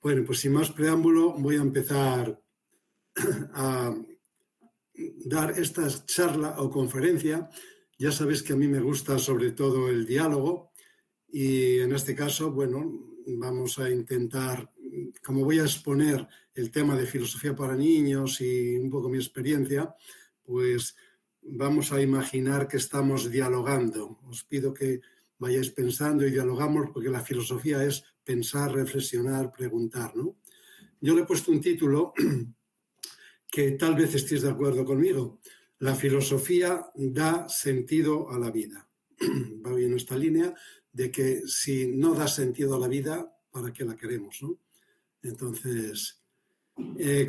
Bueno, pues sin más preámbulo voy a empezar a dar esta charla o conferencia. Ya sabéis que a mí me gusta sobre todo el diálogo y en este caso, bueno, vamos a intentar, como voy a exponer el tema de filosofía para niños y un poco mi experiencia, pues vamos a imaginar que estamos dialogando. Os pido que vayáis pensando y dialogamos porque la filosofía es pensar, reflexionar, preguntar, ¿no? Yo le he puesto un título que tal vez estéis de acuerdo conmigo. La filosofía da sentido a la vida. Va bien esta línea de que si no da sentido a la vida, ¿para qué la queremos, no? Entonces,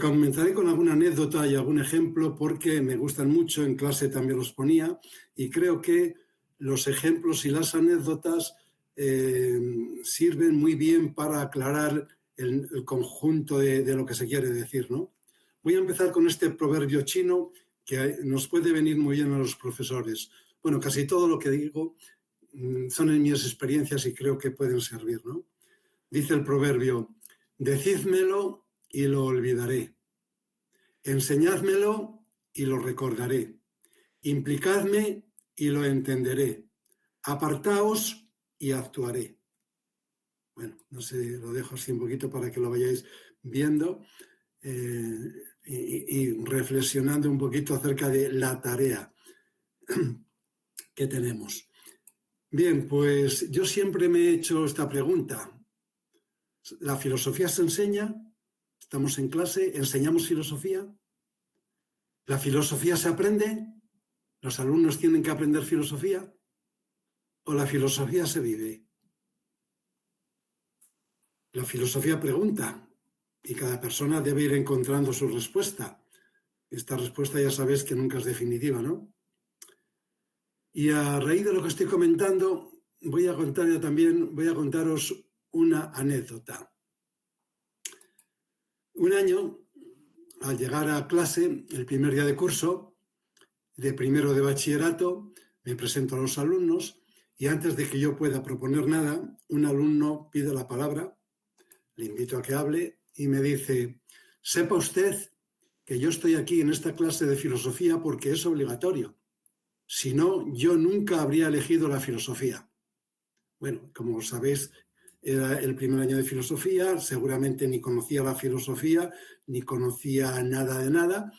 comenzaré con alguna anécdota y algún ejemplo porque me gustan mucho, en clase también los ponía, y creo que los ejemplos y las anécdotas sirven muy bien para aclarar el conjunto de lo que se quiere decir, ¿no? Voy a empezar con este proverbio chino que nos puede venir muy bien a los profesores. Bueno, casi todo lo que digo son en mis experiencias y creo que pueden servir, ¿no? Dice el proverbio, decídmelo y lo olvidaré. Enseñádmelo y lo recordaré. Implicadme y lo entenderé. Apartaos y actuaré. Bueno, no sé, lo dejo así un poquito para que lo vayáis viendo y reflexionando un poquito acerca de la tarea que tenemos. Bien, pues yo siempre me he hecho esta pregunta. ¿La filosofía se enseña? ¿Estamos en clase? ¿Enseñamos filosofía? ¿La filosofía se aprende? ¿Los alumnos tienen que aprender filosofía? ¿O la filosofía se vive? La filosofía pregunta y cada persona debe ir encontrando su respuesta. Esta respuesta ya sabéis que nunca es definitiva, ¿no? Y a raíz de lo que estoy comentando, voy a contaros una anécdota. Un año, al llegar a clase, el primer día de curso, de primero de bachillerato, me presento a los alumnos y antes de que yo pueda proponer nada, un alumno pide la palabra, le invito a que hable y me dice, sepa usted que yo estoy aquí en esta clase de filosofía porque es obligatorio. Si no, yo nunca habría elegido la filosofía. Bueno, como sabéis, era el primer año de filosofía, seguramente ni conocía la filosofía, ni conocía nada de nada,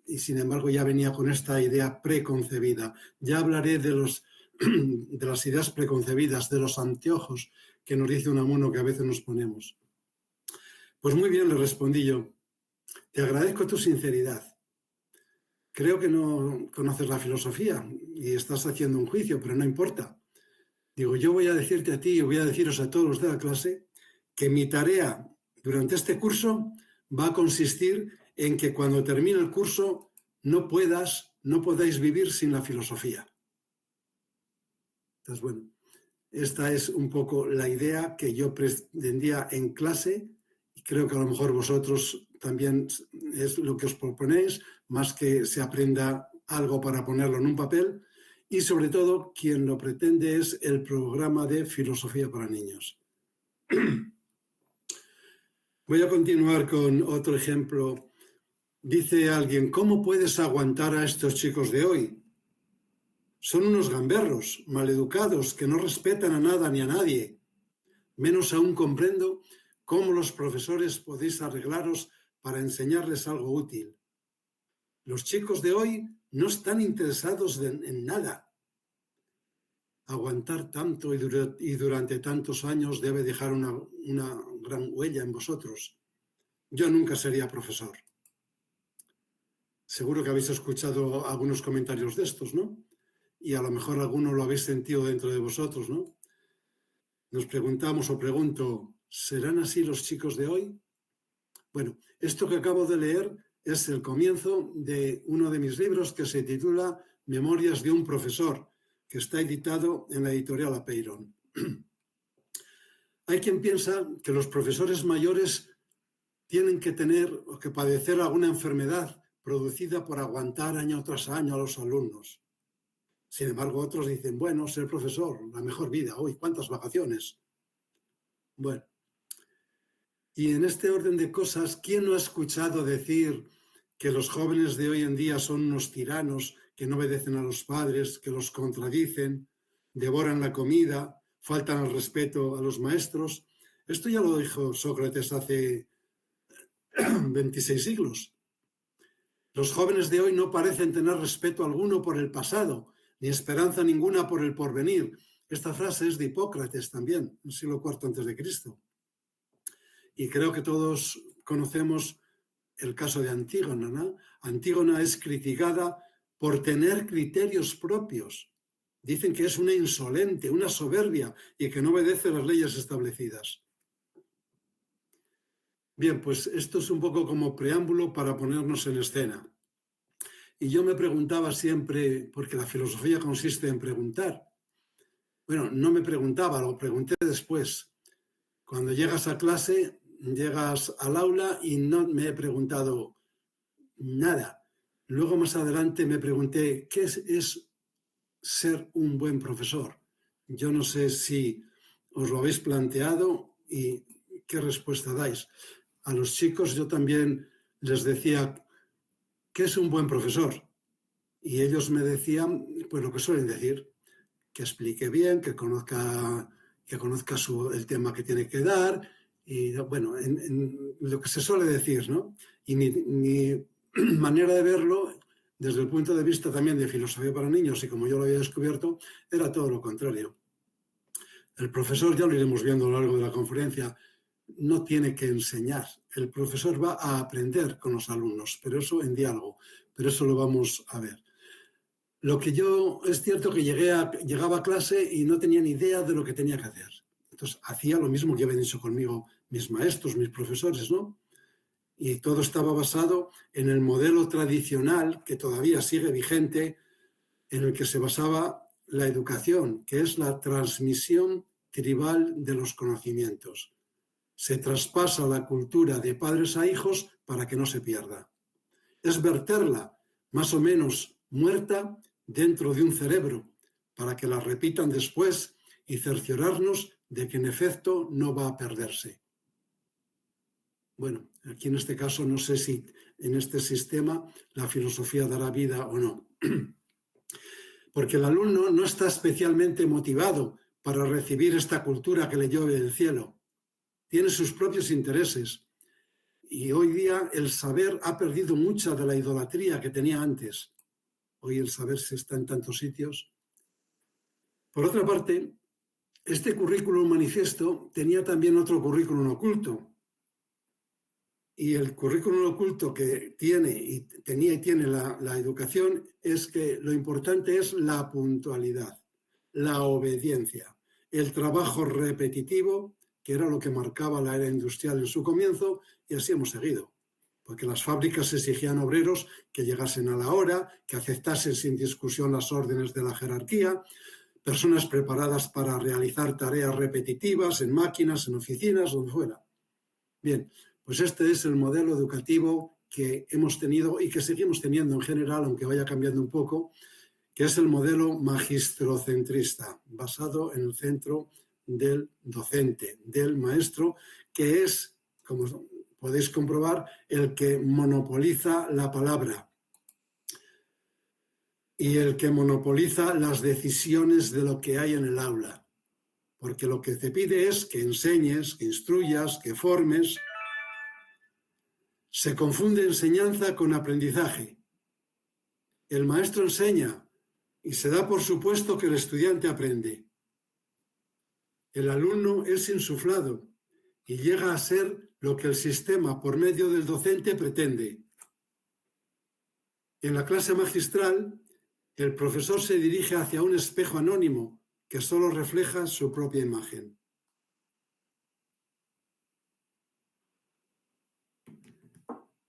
y sin embargo ya venía con esta idea preconcebida. Ya hablaré de las ideas preconcebidas, de los anteojos que nos dice Unamuno que a veces nos ponemos. Pues muy bien, le respondí yo. Te agradezco tu sinceridad. Creo que no conoces la filosofía y estás haciendo un juicio, pero no importa. Digo, yo voy a decirte a ti y voy a deciros a todos los de la clase que mi tarea durante este curso va a consistir en que cuando termine el curso no podáis vivir sin la filosofía. Entonces, bueno, esta es un poco la idea que yo pretendía en clase y creo que a lo mejor vosotros también es lo que os proponéis, más que se aprenda algo para ponerlo en un papel y sobre todo quien lo pretende es el programa de filosofía para niños. Voy a continuar con otro ejemplo. Dice alguien, ¿cómo puedes aguantar a estos chicos de hoy? Son unos gamberros, maleducados, que no respetan a nada ni a nadie. Menos aún comprendo cómo los profesores podéis arreglaros para enseñarles algo útil. Los chicos de hoy no están interesados en nada. Aguantar tanto y durante tantos años debe dejar una gran huella en vosotros. Yo nunca sería profesor. Seguro que habéis escuchado algunos comentarios de estos, ¿no? Y a lo mejor alguno lo habéis sentido dentro de vosotros, ¿no? Nos preguntamos o pregunto, ¿serán así los chicos de hoy? Bueno, esto que acabo de leer es el comienzo de uno de mis libros que se titula Memorias de un profesor, que está editado en la editorial Apeiron. Hay quien piensa que los profesores mayores tienen que tener o que padecer alguna enfermedad producida por aguantar año tras año a los alumnos. Sin embargo, otros dicen, bueno, ser profesor, la mejor vida, hoy, ¿cuántas vacaciones? Bueno, Y en este orden de cosas, ¿quién no ha escuchado decir que los jóvenes de hoy en día son unos tiranos que no obedecen a los padres, que los contradicen, devoran la comida, faltan al respeto a los maestros? Esto ya lo dijo Sócrates hace 26 siglos. Los jóvenes de hoy no parecen tener respeto alguno por el pasado, ni esperanza ninguna por el porvenir. Esta frase es de Hipócrates también, en el siglo IV antes de Cristo. Y creo que todos conocemos el caso de Antígona, ¿no? Antígona es criticada por tener criterios propios. Dicen que es una insolente, una soberbia y que no obedece las leyes establecidas. Bien, pues esto es un poco como preámbulo para ponernos en escena. Y yo me preguntaba siempre, porque la filosofía consiste en preguntar. Bueno, no me preguntaba, lo pregunté después. Cuando llegas a clase, llegas al aula y no me he preguntado nada. Luego más adelante me pregunté, ¿qué es ser un buen profesor? Yo no sé si os lo habéis planteado y qué respuesta dais. A los chicos yo también les decía, ¿qué es un buen profesor? Y ellos me decían, pues lo que suelen decir, que explique bien, que conozca el tema que tiene que dar, y bueno, en lo que se suele decir, ¿no? Y mi manera de verlo, desde el punto de vista también de filosofía para niños, y como yo lo había descubierto, era todo lo contrario. El profesor, ya lo iremos viendo a lo largo de la conferencia, no tiene que enseñar. El profesor va a aprender con los alumnos, pero eso en diálogo, pero eso lo vamos a ver. Lo que yo, es cierto que llegaba a clase y no tenía ni idea de lo que tenía que hacer. Entonces, hacía lo mismo que habían hecho conmigo mis maestros, mis profesores, ¿no? Y todo estaba basado en el modelo tradicional que todavía sigue vigente, en el que se basaba la educación, que es la transmisión tribal de los conocimientos. Se traspasa la cultura de padres a hijos para que no se pierda. Es verterla, más o menos muerta, dentro de un cerebro, para que la repitan después y cerciorarnos de que en efecto no va a perderse. Bueno, aquí en este caso no sé si en este sistema la filosofía dará vida o no. Porque el alumno no está especialmente motivado para recibir esta cultura que le llueve del cielo. Tiene sus propios intereses. Y hoy día el saber ha perdido mucha de la idolatría que tenía antes. Hoy el saber se está en tantos sitios. Por otra parte, este currículum manifiesto tenía también otro currículum oculto. Y el currículum oculto que tenía y tiene la educación es que lo importante es la puntualidad, la obediencia, el trabajo repetitivo, que era lo que marcaba la era industrial en su comienzo, y así hemos seguido. Porque las fábricas exigían obreros que llegasen a la hora, que aceptasen sin discusión las órdenes de la jerarquía, personas preparadas para realizar tareas repetitivas en máquinas, en oficinas, donde fuera. Bien, pues este es el modelo educativo que hemos tenido y que seguimos teniendo en general, aunque vaya cambiando un poco, que es el modelo magisterocentrista, basado en el centro del docente, del maestro, que es, como podéis comprobar, el que monopoliza la palabra y el que monopoliza las decisiones de lo que hay en el aula. Porque lo que te pide es que enseñes, que instruyas, que formes. Se confunde enseñanza con aprendizaje. El maestro enseña y se da por supuesto que el estudiante aprende. El alumno es insuflado y llega a ser lo que el sistema por medio del docente pretende. En la clase magistral, el profesor se dirige hacia un espejo anónimo que solo refleja su propia imagen.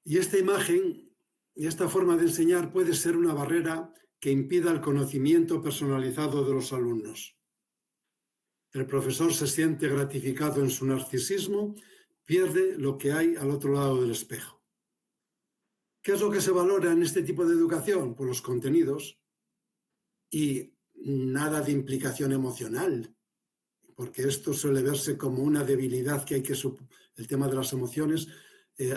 Y esta imagen y esta forma de enseñar puede ser una barrera que impida el conocimiento personalizado de los alumnos. El profesor se siente gratificado en su narcisismo, pierde lo que hay al otro lado del espejo. ¿Qué es lo que se valora en este tipo de educación? Pues los contenidos y nada de implicación emocional, porque esto suele verse como una debilidad que hay que El tema de las emociones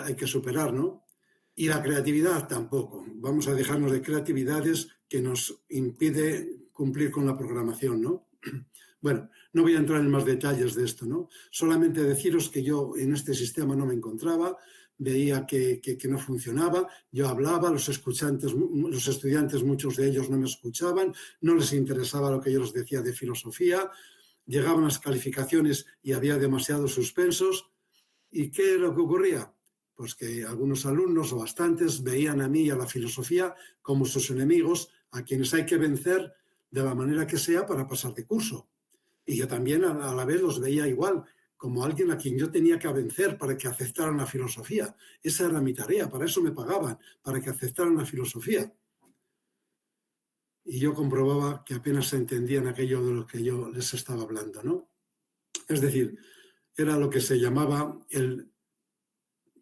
hay que superar, ¿no? Y la creatividad tampoco. Vamos a dejarnos de creatividades que nos impide cumplir con la programación, ¿no? Bueno, no voy a entrar en más detalles de esto, ¿no? Solamente deciros que yo en este sistema no me encontraba, veía que no funcionaba, yo hablaba, los estudiantes, muchos de ellos no me escuchaban, no les interesaba lo que yo les decía de filosofía, llegaban las calificaciones y había demasiados suspensos. ¿Y qué es lo que ocurría? Pues que algunos alumnos o bastantes veían a mí y a la filosofía como sus enemigos, a quienes hay que vencer de la manera que sea para pasar de curso. Y yo también a la vez los veía igual, como alguien a quien yo tenía que vencer para que aceptaran la filosofía. Esa era mi tarea, para eso me pagaban, para que aceptaran la filosofía. Y yo comprobaba que apenas se entendían aquello de lo que yo les estaba hablando, ¿no? Es decir, era lo que se llamaba el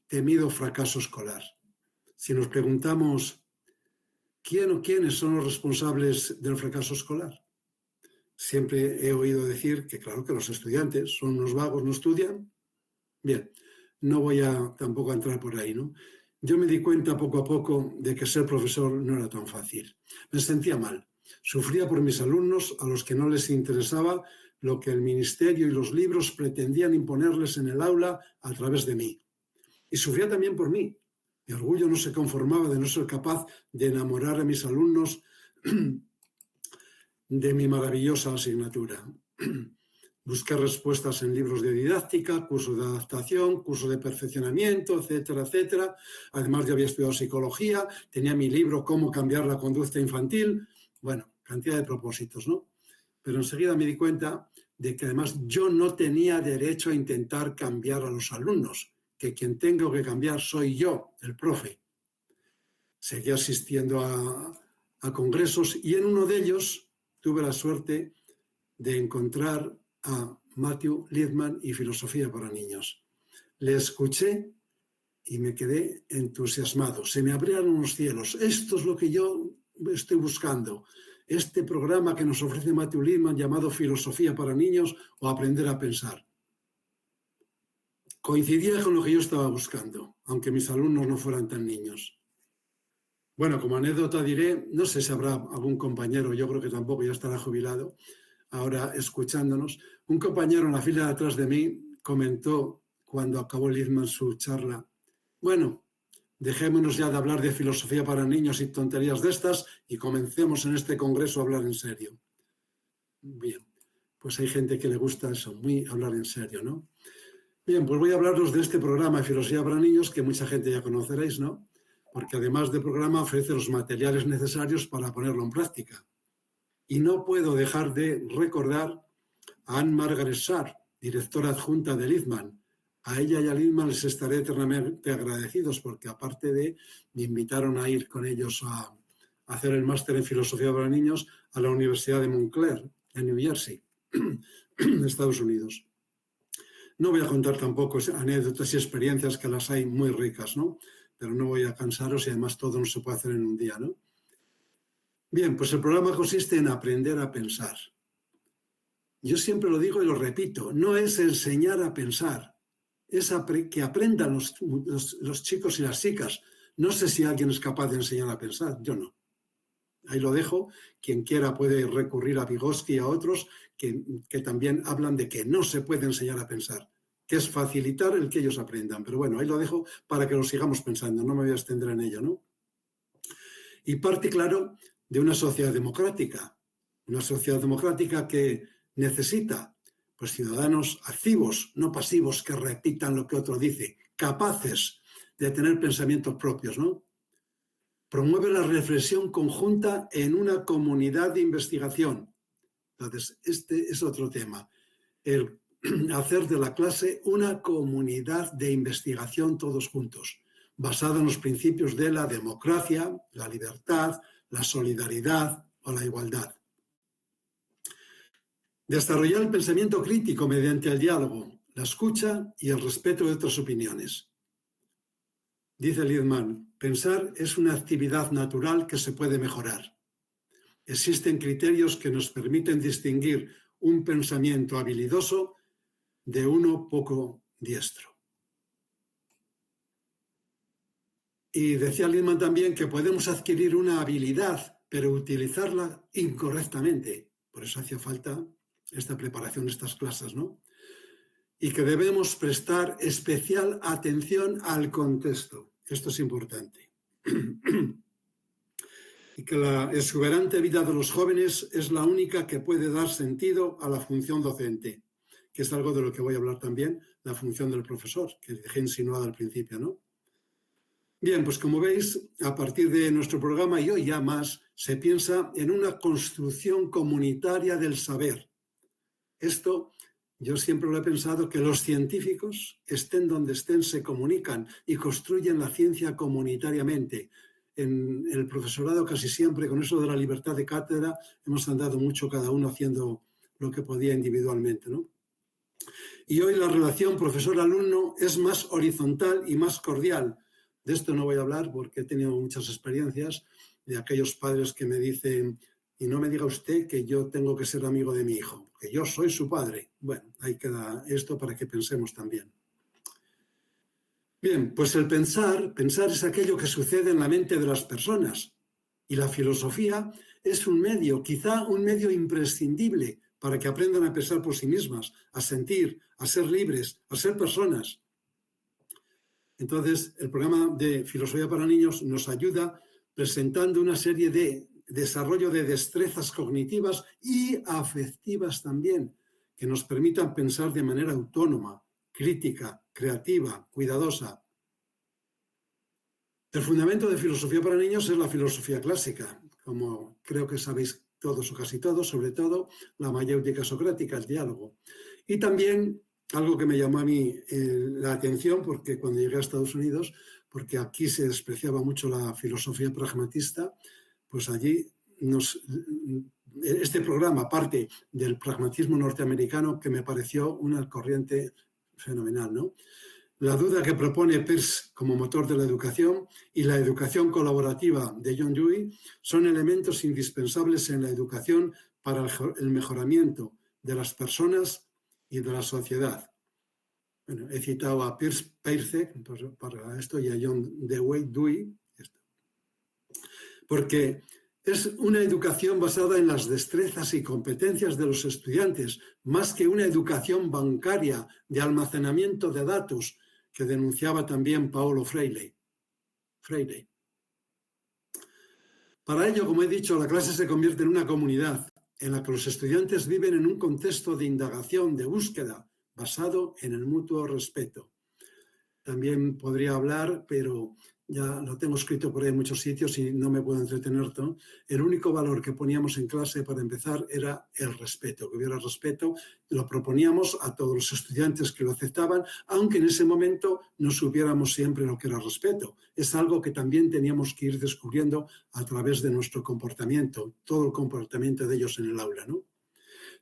temido fracaso escolar. Si nos preguntamos quién o quiénes son los responsables del fracaso escolar, siempre he oído decir que claro que los estudiantes son unos vagos, no estudian. Bien, no voy tampoco a entrar por ahí, ¿no? Yo me di cuenta poco a poco de que ser profesor no era tan fácil. Me sentía mal. Sufría por mis alumnos a los que no les interesaba lo que el ministerio y los libros pretendían imponerles en el aula a través de mí. Y sufría también por mí. Mi orgullo no se conformaba de no ser capaz de enamorar a mis alumnos de mi maravillosa asignatura. Busqué respuestas en libros de didáctica, cursos de adaptación, cursos de perfeccionamiento, etcétera, etcétera. Además, yo había estudiado psicología, tenía mi libro Cómo cambiar la conducta infantil. Bueno, cantidad de propósitos, ¿no? Pero enseguida me di cuenta de que además yo no tenía derecho a intentar cambiar a los alumnos, que quien tengo que cambiar soy yo, el profe. Seguí asistiendo a congresos y en uno de ellos tuve la suerte de encontrar a Matthew Lipman y Filosofía para Niños. Le escuché y me quedé entusiasmado. Se me abrieron los cielos. Esto es lo que yo estoy buscando. Este programa que nos ofrece Matthew Lipman llamado Filosofía para Niños o Aprender a Pensar. Coincidía con lo que yo estaba buscando, aunque mis alumnos no fueran tan niños. Bueno, como anécdota diré, no sé si habrá algún compañero, yo creo que tampoco, ya estará jubilado, ahora escuchándonos. Un compañero en la fila de atrás de mí comentó cuando acabó Lipman su charla: bueno, dejémonos ya de hablar de filosofía para niños y tonterías de estas y comencemos en este congreso a hablar en serio. Bien, pues hay gente que le gusta eso, muy hablar en serio, ¿no? Bien, pues voy a hablaros de este programa de Filosofía para Niños que mucha gente ya conoceréis, ¿no? Porque además del programa ofrece los materiales necesarios para ponerlo en práctica. Y no puedo dejar de recordar a Anne-Margaret Sharp, directora adjunta de Lipman. A ella y a Lipman les estaré eternamente agradecidos porque aparte de me invitaron a ir con ellos a hacer el máster en Filosofía para Niños a la Universidad de Montclair, en New Jersey, en Estados Unidos. No voy a contar tampoco anécdotas y experiencias que las hay muy ricas, ¿no? Pero no voy a cansaros y además todo no se puede hacer en un día, ¿no? Bien, pues el programa consiste en aprender a pensar. Yo siempre lo digo y lo repito, no es enseñar a pensar, es que aprendan los chicos y las chicas. No sé si alguien es capaz de enseñar a pensar, yo no. Ahí lo dejo, quien quiera puede recurrir a Vygotsky y a otros que también hablan de que no se puede enseñar a pensar, que es facilitar el que ellos aprendan. Pero bueno, ahí lo dejo para que lo sigamos pensando, no me voy a extender en ello, ¿no? Y parte, claro, de una sociedad democrática que necesita pues, ciudadanos activos, no pasivos, que repitan lo que otro dice, capaces de tener pensamientos propios, ¿no? Promueve la reflexión conjunta en una comunidad de investigación. Entonces, este es otro tema. El hacer de la clase una comunidad de investigación todos juntos, basada en los principios de la democracia, la libertad, la solidaridad o la igualdad. Desarrollar el pensamiento crítico mediante el diálogo, la escucha y el respeto de otras opiniones. Dice Lipman, pensar es una actividad natural que se puede mejorar. Existen criterios que nos permiten distinguir un pensamiento habilidoso de uno poco diestro. Y decía Lippmann también que podemos adquirir una habilidad, pero utilizarla incorrectamente. Por eso hacía falta esta preparación, estas clases, ¿no? Y que debemos prestar especial atención al contexto. Esto es importante. Y que la exuberante vida de los jóvenes es la única que puede dar sentido a la función docente, que es algo de lo que voy a hablar también, la función del profesor, que dejé insinuada al principio, ¿no? Bien, pues como veis, a partir de nuestro programa y hoy ya más, se piensa en una construcción comunitaria del saber. Esto, yo siempre lo he pensado, que los científicos, estén donde estén, se comunican y construyen la ciencia comunitariamente. En el profesorado casi siempre, con eso de la libertad de cátedra, hemos andado mucho cada uno haciendo lo que podía individualmente, ¿no? Y hoy la relación profesor-alumno es más horizontal y más cordial. De esto no voy a hablar porque he tenido muchas experiencias de aquellos padres que me dicen, y no me diga usted que yo tengo que ser amigo de mi hijo, que yo soy su padre. Bueno, ahí queda esto para que pensemos también. Bien, pues el pensar es aquello que sucede en la mente de las personas. Y la filosofía es un medio, quizá un medio imprescindible para que aprendan a pensar por sí mismas, a sentir, a ser libres, a ser personas. Entonces, el programa de Filosofía para Niños nos ayuda presentando una serie de desarrollo de destrezas cognitivas y afectivas también, que nos permitan pensar de manera autónoma, crítica, creativa, cuidadosa. El fundamento de Filosofía para Niños es la filosofía clásica, como creo que sabéis todos o casi todos, sobre todo la mayéutica socrática, el diálogo. Y también algo que me llamó a mí la atención, porque cuando llegué a Estados Unidos, porque aquí se despreciaba mucho la filosofía pragmatista, pues allí este programa parte del pragmatismo norteamericano que me pareció una corriente fenomenal, ¿no? La duda que propone Peirce como motor de la educación y la educación colaborativa de John Dewey son elementos indispensables en la educación para el mejoramiento de las personas y de la sociedad. Bueno, he citado a Peirce para esto y a John Dewey, porque es una educación basada en las destrezas y competencias de los estudiantes, más que una educación bancaria de almacenamiento de datos que denunciaba también Paulo Freire. Para ello, como he dicho, la clase se convierte en una comunidad en la que los estudiantes viven en un contexto de indagación, de búsqueda, basado en el mutuo respeto. También podría hablar, pero ya lo tengo escrito por ahí en muchos sitios y no me puedo entretener todo. El único valor que poníamos en clase para empezar era el respeto, que hubiera respeto. Lo proponíamos a todos los estudiantes que lo aceptaban, aunque en ese momento no supiéramos siempre lo que era respeto. Es algo que también teníamos que ir descubriendo a través de nuestro comportamiento, todo el comportamiento de ellos en el aula, ¿no?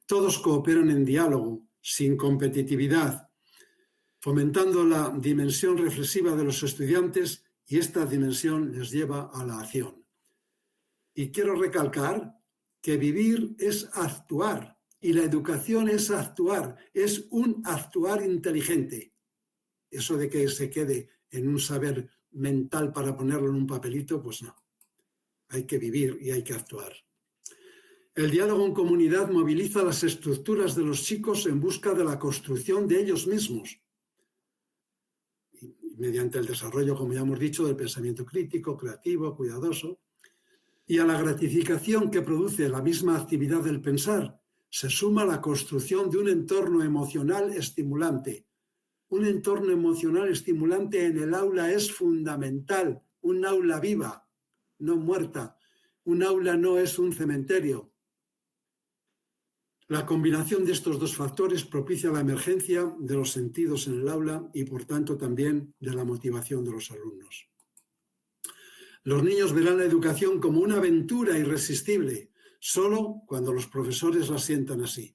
Todos cooperan en diálogo, sin competitividad, fomentando la dimensión reflexiva de los estudiantes, y esta dimensión les lleva a la acción. Y quiero recalcar que vivir es actuar, y la educación es actuar, es un actuar inteligente. Eso de que se quede en un saber mental para ponerlo en un papelito, pues no. Hay que vivir y hay que actuar. El diálogo en comunidad moviliza las estructuras de los chicos en busca de la construcción de ellos mismos, mediante el desarrollo, como ya hemos dicho, del pensamiento crítico, creativo, cuidadoso, y a la gratificación que produce la misma actividad del pensar, se suma la construcción de un entorno emocional estimulante. Un entorno emocional estimulante en el aula es fundamental, un aula viva, no muerta. Un aula no es un cementerio. La combinación de estos dos factores propicia la emergencia de los sentidos en el aula y, por tanto, también de la motivación de los alumnos. Los niños verán la educación como una aventura irresistible, solo cuando los profesores la sientan así.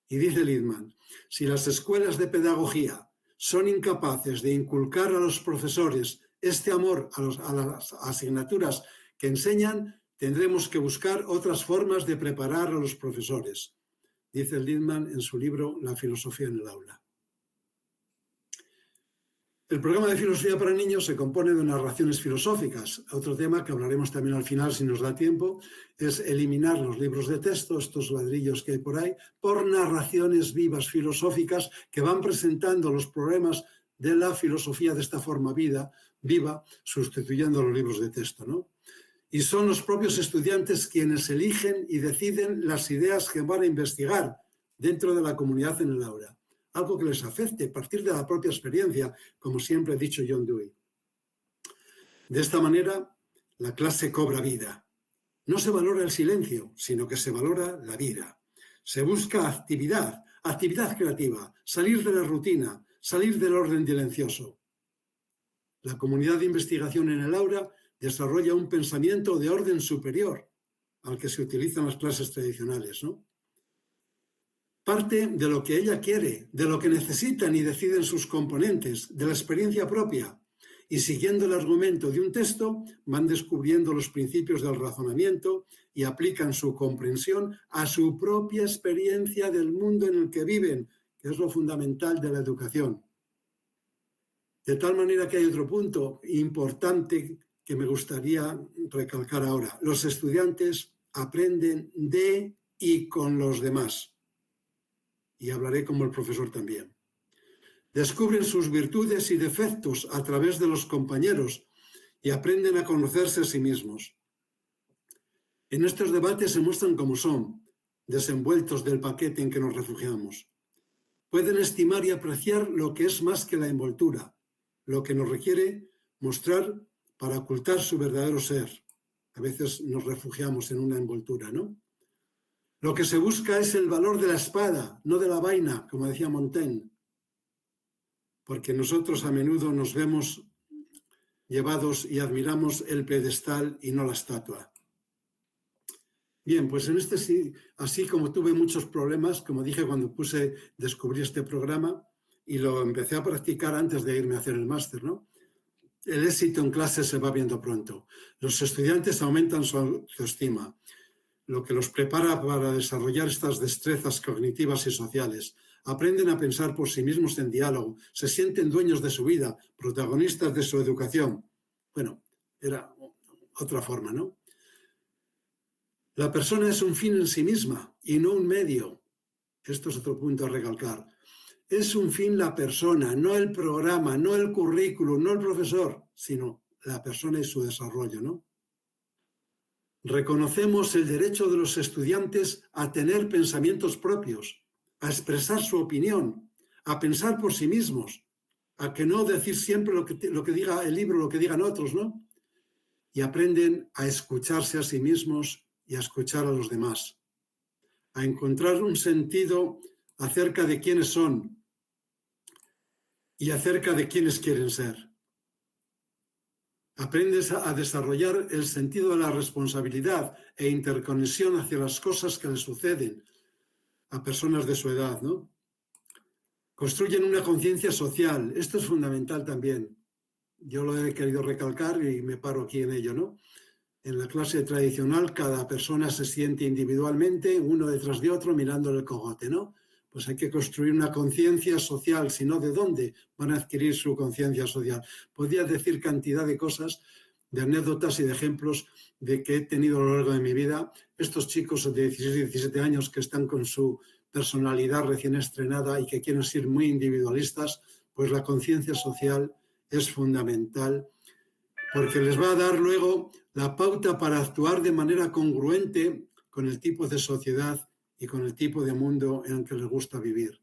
Y dice Lippmann, si las escuelas de pedagogía son incapaces de inculcar a los profesores este amor a las asignaturas que enseñan, tendremos que buscar otras formas de preparar a los profesores, dice Lippmann en su libro La filosofía en el aula. El programa de filosofía para niños se compone de narraciones filosóficas. Otro tema que hablaremos también al final, si nos da tiempo, es eliminar los libros de texto, estos ladrillos que hay por ahí, por narraciones vivas filosóficas que van presentando los problemas de la filosofía de esta forma viva, sustituyendo los libros de texto, ¿no? Y son los propios estudiantes quienes eligen y deciden las ideas que van a investigar dentro de la comunidad en el aula. Algo que les afecte a partir de la propia experiencia, como siempre ha dicho John Dewey. De esta manera, la clase cobra vida. No se valora el silencio, sino que se valora la vida. Se busca actividad creativa, salir de la rutina, salir del orden silencioso. La comunidad de investigación en el aula desarrolla un pensamiento de orden superior al que se utiliza en las clases tradicionales, ¿no? Parte de lo que ella quiere, de lo que necesitan y deciden sus componentes, de la experiencia propia. Y siguiendo el argumento de un texto, van descubriendo los principios del razonamiento y aplican su comprensión a su propia experiencia del mundo en el que viven, que es lo fundamental de la educación. De tal manera que hay otro punto importante que me gustaría recalcar ahora. Los estudiantes aprenden de y con los demás. Y hablaré como el profesor también. Descubren sus virtudes y defectos a través de los compañeros y aprenden a conocerse a sí mismos. En estos debates se muestran como son, desenvueltos del paquete en que nos refugiamos. Pueden estimar y apreciar lo que es más que la envoltura, lo que nos requiere mostrar para ocultar su verdadero ser. A veces nos refugiamos en una envoltura, ¿no? Lo que se busca es el valor de la espada, no de la vaina, como decía Montaigne, porque nosotros a menudo nos vemos llevados y admiramos el pedestal y no la estatua. Bien, pues en así como tuve muchos problemas, como dije cuando descubrí este programa y lo empecé a practicar antes de irme a hacer el máster, ¿no? El éxito en clase se va viendo pronto. Los estudiantes aumentan su autoestima, lo que los prepara para desarrollar estas destrezas cognitivas y sociales. Aprenden a pensar por sí mismos en diálogo, se sienten dueños de su vida, protagonistas de su educación. Bueno, era otra forma, ¿no? La persona es un fin en sí misma y no un medio. Esto es otro punto a recalcar. Es un fin la persona, no el programa, no el currículum, no el profesor, sino la persona y su desarrollo, ¿no? Reconocemos el derecho de los estudiantes a tener pensamientos propios, a expresar su opinión, a pensar por sí mismos, a que no decir siempre lo que diga el libro, lo que digan otros, ¿no? Y aprenden a escucharse a sí mismos y a escuchar a los demás, a encontrar un sentido acerca de quiénes son y acerca de quiénes quieren ser. Aprendes a desarrollar el sentido de la responsabilidad e interconexión hacia las cosas que les suceden a personas de su edad, ¿no? Construyen una conciencia social. Esto es fundamental también. Yo lo he querido recalcar y me paro aquí en ello, ¿no? En la clase tradicional cada persona se siente individualmente, uno detrás de otro, mirando el cogote, ¿no? Pues hay que construir una conciencia social, si no, ¿de dónde van a adquirir su conciencia social? Podría decir cantidad de cosas, de anécdotas y de ejemplos de que he tenido a lo largo de mi vida. Estos chicos de 16 y 17 años que están con su personalidad recién estrenada y que quieren ser muy individualistas, pues la conciencia social es fundamental porque les va a dar luego la pauta para actuar de manera congruente con el tipo de sociedad y con el tipo de mundo en el que les gusta vivir.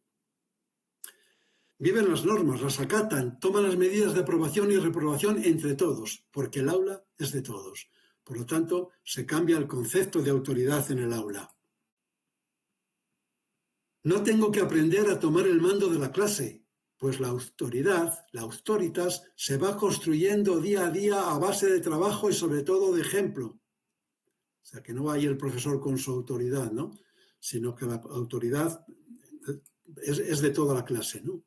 Viven las normas, las acatan, toman las medidas de aprobación y reprobación entre todos, porque el aula es de todos. Por lo tanto, se cambia el concepto de autoridad en el aula. No tengo que aprender a tomar el mando de la clase, pues la autoridad, la autoritas, se va construyendo día a día a base de trabajo y sobre todo de ejemplo. O sea, que no va ahí el profesor con su autoridad, ¿no? Sino que la autoridad es de toda la clase, ¿no?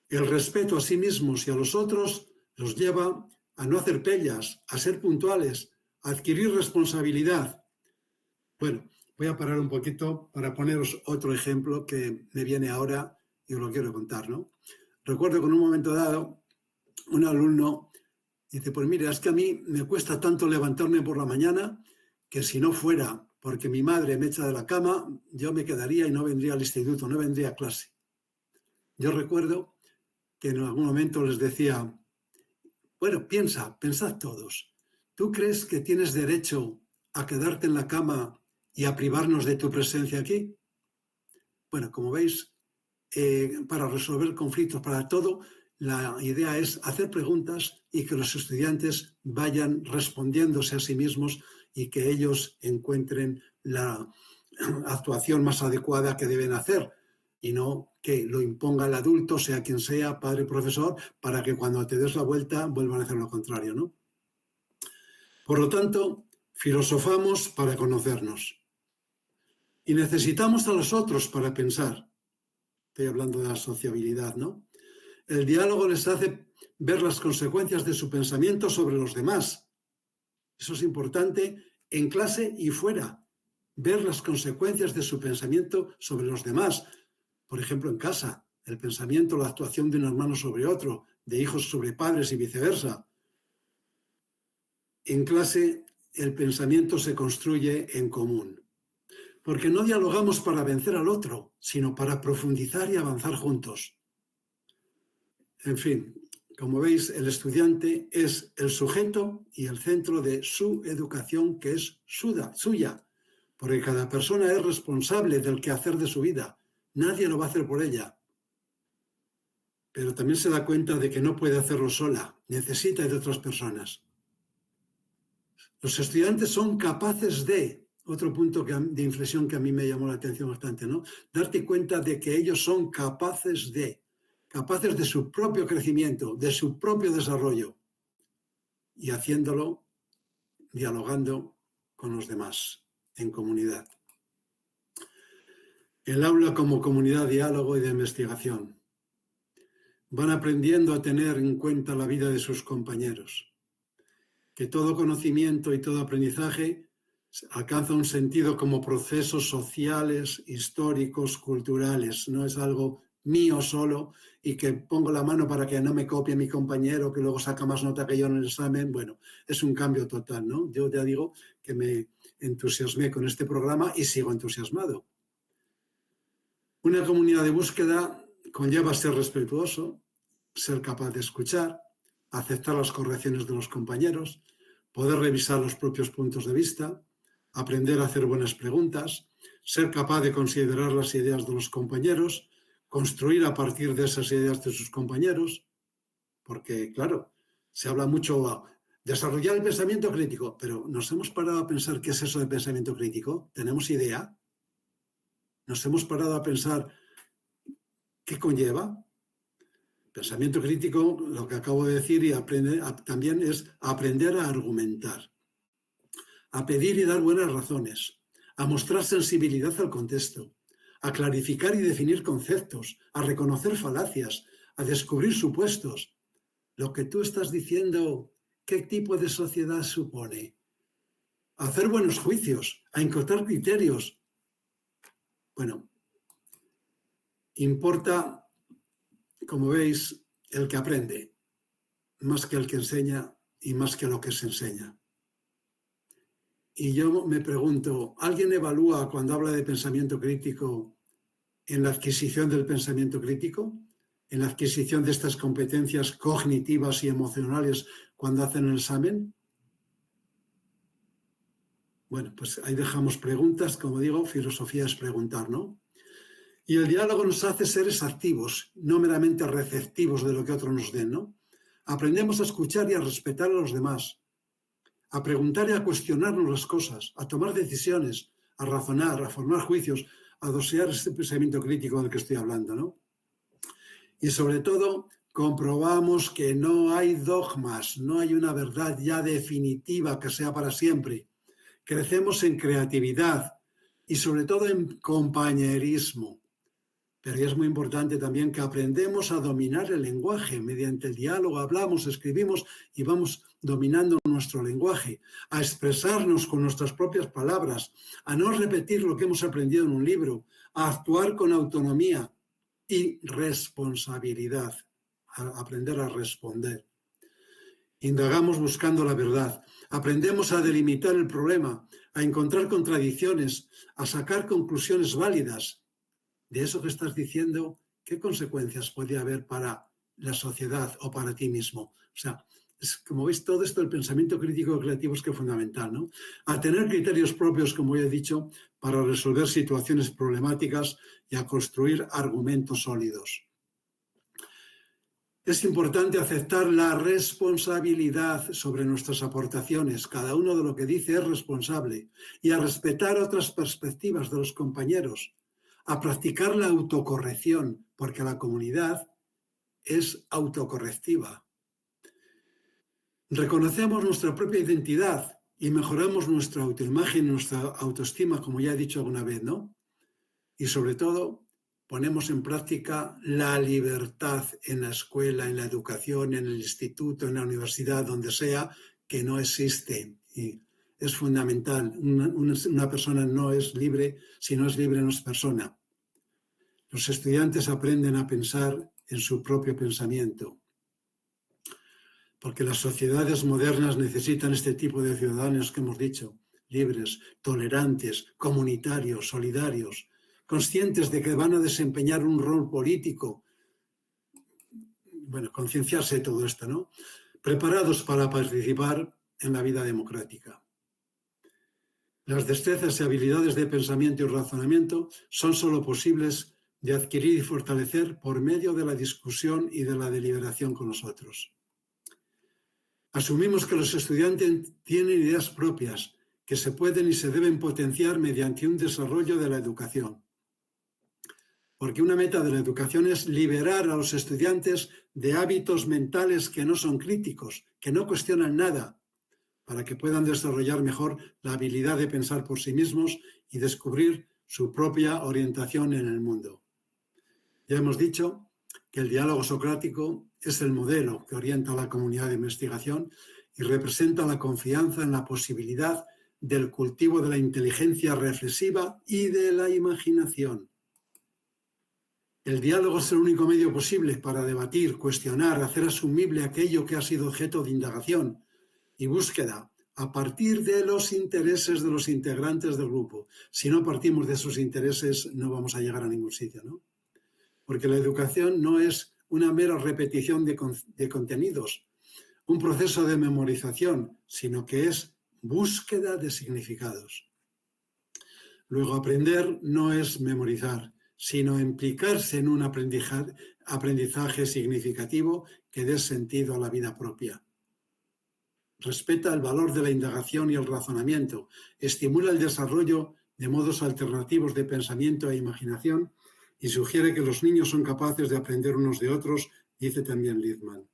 El respeto a sí mismos y a los otros los lleva a no hacer pellas, a ser puntuales, a adquirir responsabilidad. Bueno, voy a parar un poquito para poneros otro ejemplo que me viene ahora y os lo quiero contar, ¿no? recuerdo que en un momento dado un alumno dice, pues mira, es que a mí me cuesta tanto levantarme por la mañana que si no fuera porque mi madre me echa de la cama, yo me quedaría y no vendría al instituto, no vendría a clase. Yo recuerdo que en algún momento les decía, bueno, pensad todos. ¿Tú crees que tienes derecho a quedarte en la cama y a privarnos de tu presencia aquí? Bueno, como veis, para resolver conflictos, para todo, la idea es hacer preguntas y que los estudiantes vayan respondiéndose a sí mismos y que ellos encuentren la actuación más adecuada que deben hacer y no que lo imponga el adulto, sea quien sea, padre, profesor, para que cuando te des la vuelta vuelvan a hacer lo contrario, ¿no? Por lo tanto, filosofamos para conocernos y necesitamos a los otros para pensar. Estoy hablando de la sociabilidad, ¿no? El diálogo les hace ver las consecuencias de su pensamiento sobre los demás. Eso es importante en clase y fuera. Ver las consecuencias de su pensamiento sobre los demás. Por ejemplo, en casa, el pensamiento, la actuación de un hermano sobre otro, de hijos sobre padres y viceversa. En clase, el pensamiento se construye en común. Porque no dialogamos para vencer al otro, sino para profundizar y avanzar juntos. En fin, como veis, el estudiante es el sujeto y el centro de su educación, que es suya, porque cada persona es responsable del quehacer de su vida. Nadie lo va a hacer por ella. Pero también se da cuenta de que no puede hacerlo sola, necesita de otras personas. Los estudiantes son capaces de, otro punto de inflexión que a mí me llamó la atención bastante, ¿no? Darte cuenta de que ellos son capaces de su propio crecimiento, de su propio desarrollo, y haciéndolo dialogando con los demás, en comunidad. El aula como comunidad de diálogo y de investigación. Van aprendiendo a tener en cuenta la vida de sus compañeros, que todo conocimiento y todo aprendizaje alcanza un sentido como procesos sociales, históricos, culturales, no es algo mío solo y que pongo la mano para que no me copie mi compañero que luego saca más nota que yo en el examen. Bueno, es un cambio total, ¿no? Yo ya digo que me entusiasmé con este programa y sigo entusiasmado. Una comunidad de búsqueda conlleva ser respetuoso, ser capaz de escuchar, aceptar las correcciones de los compañeros, poder revisar los propios puntos de vista, aprender a hacer buenas preguntas, ser capaz de considerar las ideas de los compañeros, construir a partir de esas ideas de sus compañeros, porque, claro, se habla mucho de desarrollar el pensamiento crítico, pero ¿nos hemos parado a pensar qué es eso de pensamiento crítico? ¿Tenemos idea? ¿Nos hemos parado a pensar qué conlleva? Pensamiento crítico, lo que acabo de decir, y también es aprender a argumentar, a pedir y dar buenas razones, a mostrar sensibilidad al contexto, a clarificar y definir conceptos, a reconocer falacias, a descubrir supuestos. Lo que tú estás diciendo, ¿qué tipo de sociedad supone? A hacer buenos juicios, a encontrar criterios. Bueno, importa, como veis, el que aprende, más que el que enseña y más que lo que se enseña. Y yo me pregunto, ¿alguien evalúa cuando habla de pensamiento crítico en la adquisición del pensamiento crítico? ¿En la adquisición de estas competencias cognitivas y emocionales cuando hacen el examen? Bueno, pues ahí dejamos preguntas. Como digo, filosofía es preguntar, ¿no? Y el diálogo nos hace seres activos, no meramente receptivos de lo que otros nos den, ¿no? Aprendemos a escuchar y a respetar a los demás, a preguntar y a cuestionarnos las cosas, a tomar decisiones, a razonar, a formar juicios, a dosear este pensamiento crítico del que estoy hablando, ¿no? Y sobre todo, comprobamos que no hay dogmas, no hay una verdad ya definitiva que sea para siempre. Crecemos en creatividad y sobre todo en compañerismo. Pero es muy importante también que aprendemos a dominar el lenguaje. Mediante el diálogo hablamos, escribimos y vamos dominando nuestro lenguaje, a expresarnos con nuestras propias palabras, a no repetir lo que hemos aprendido en un libro, a actuar con autonomía y responsabilidad. aprender a responder. Indagamos buscando la verdad. Aprendemos a delimitar el problema, a encontrar contradicciones, a sacar conclusiones válidas. De eso que estás diciendo, ¿qué consecuencias podría haber para la sociedad o para ti mismo? O sea, como veis, todo esto del pensamiento crítico creativo es que es fundamental, ¿no? A tener criterios propios, como ya he dicho, para resolver situaciones problemáticas y a construir argumentos sólidos. Es importante aceptar la responsabilidad sobre nuestras aportaciones. Cada uno de lo que dice es responsable. Y a respetar otras perspectivas de los compañeros. A practicar la autocorrección, porque la comunidad es autocorrectiva. Reconocemos nuestra propia identidad y mejoramos nuestra autoimagen, nuestra autoestima, como ya he dicho alguna vez, ¿no? Y sobre todo, ponemos en práctica la libertad en la escuela, en la educación, en el instituto, en la universidad, donde sea, que no existe. Y es fundamental. Una persona no es libre, si no es libre no es persona. Los estudiantes aprenden a pensar en su propio pensamiento, porque las sociedades modernas necesitan este tipo de ciudadanos que hemos dicho, libres, tolerantes, comunitarios, solidarios, conscientes de que van a desempeñar un rol político. Bueno, concienciarse de todo esto, ¿no? Preparados para participar en la vida democrática. Las destrezas y habilidades de pensamiento y razonamiento son solo posibles de adquirir y fortalecer por medio de la discusión y de la deliberación con los otros. Asumimos que los estudiantes tienen ideas propias que se pueden y se deben potenciar mediante un desarrollo de la educación. Porque una meta de la educación es liberar a los estudiantes de hábitos mentales que no son críticos, que no cuestionan nada, para que puedan desarrollar mejor la habilidad de pensar por sí mismos y descubrir su propia orientación en el mundo. Ya hemos dicho que el diálogo socrático es el modelo que orienta a la comunidad de investigación y representa la confianza en la posibilidad del cultivo de la inteligencia reflexiva y de la imaginación. El diálogo es el único medio posible para debatir, cuestionar, hacer asumible aquello que ha sido objeto de indagación y búsqueda a partir de los intereses de los integrantes del grupo. Si no partimos de esos intereses, no vamos a llegar a ningún sitio, ¿no? Porque la educación no es una mera repetición de contenidos, un proceso de memorización, sino que es búsqueda de significados. Luego, aprender no es memorizar, sino implicarse en un aprendizaje significativo que dé sentido a la vida propia. Respeta el valor de la indagación y el razonamiento, estimula el desarrollo de modos alternativos de pensamiento e imaginación y sugiere que los niños son capaces de aprender unos de otros, dice también Littman.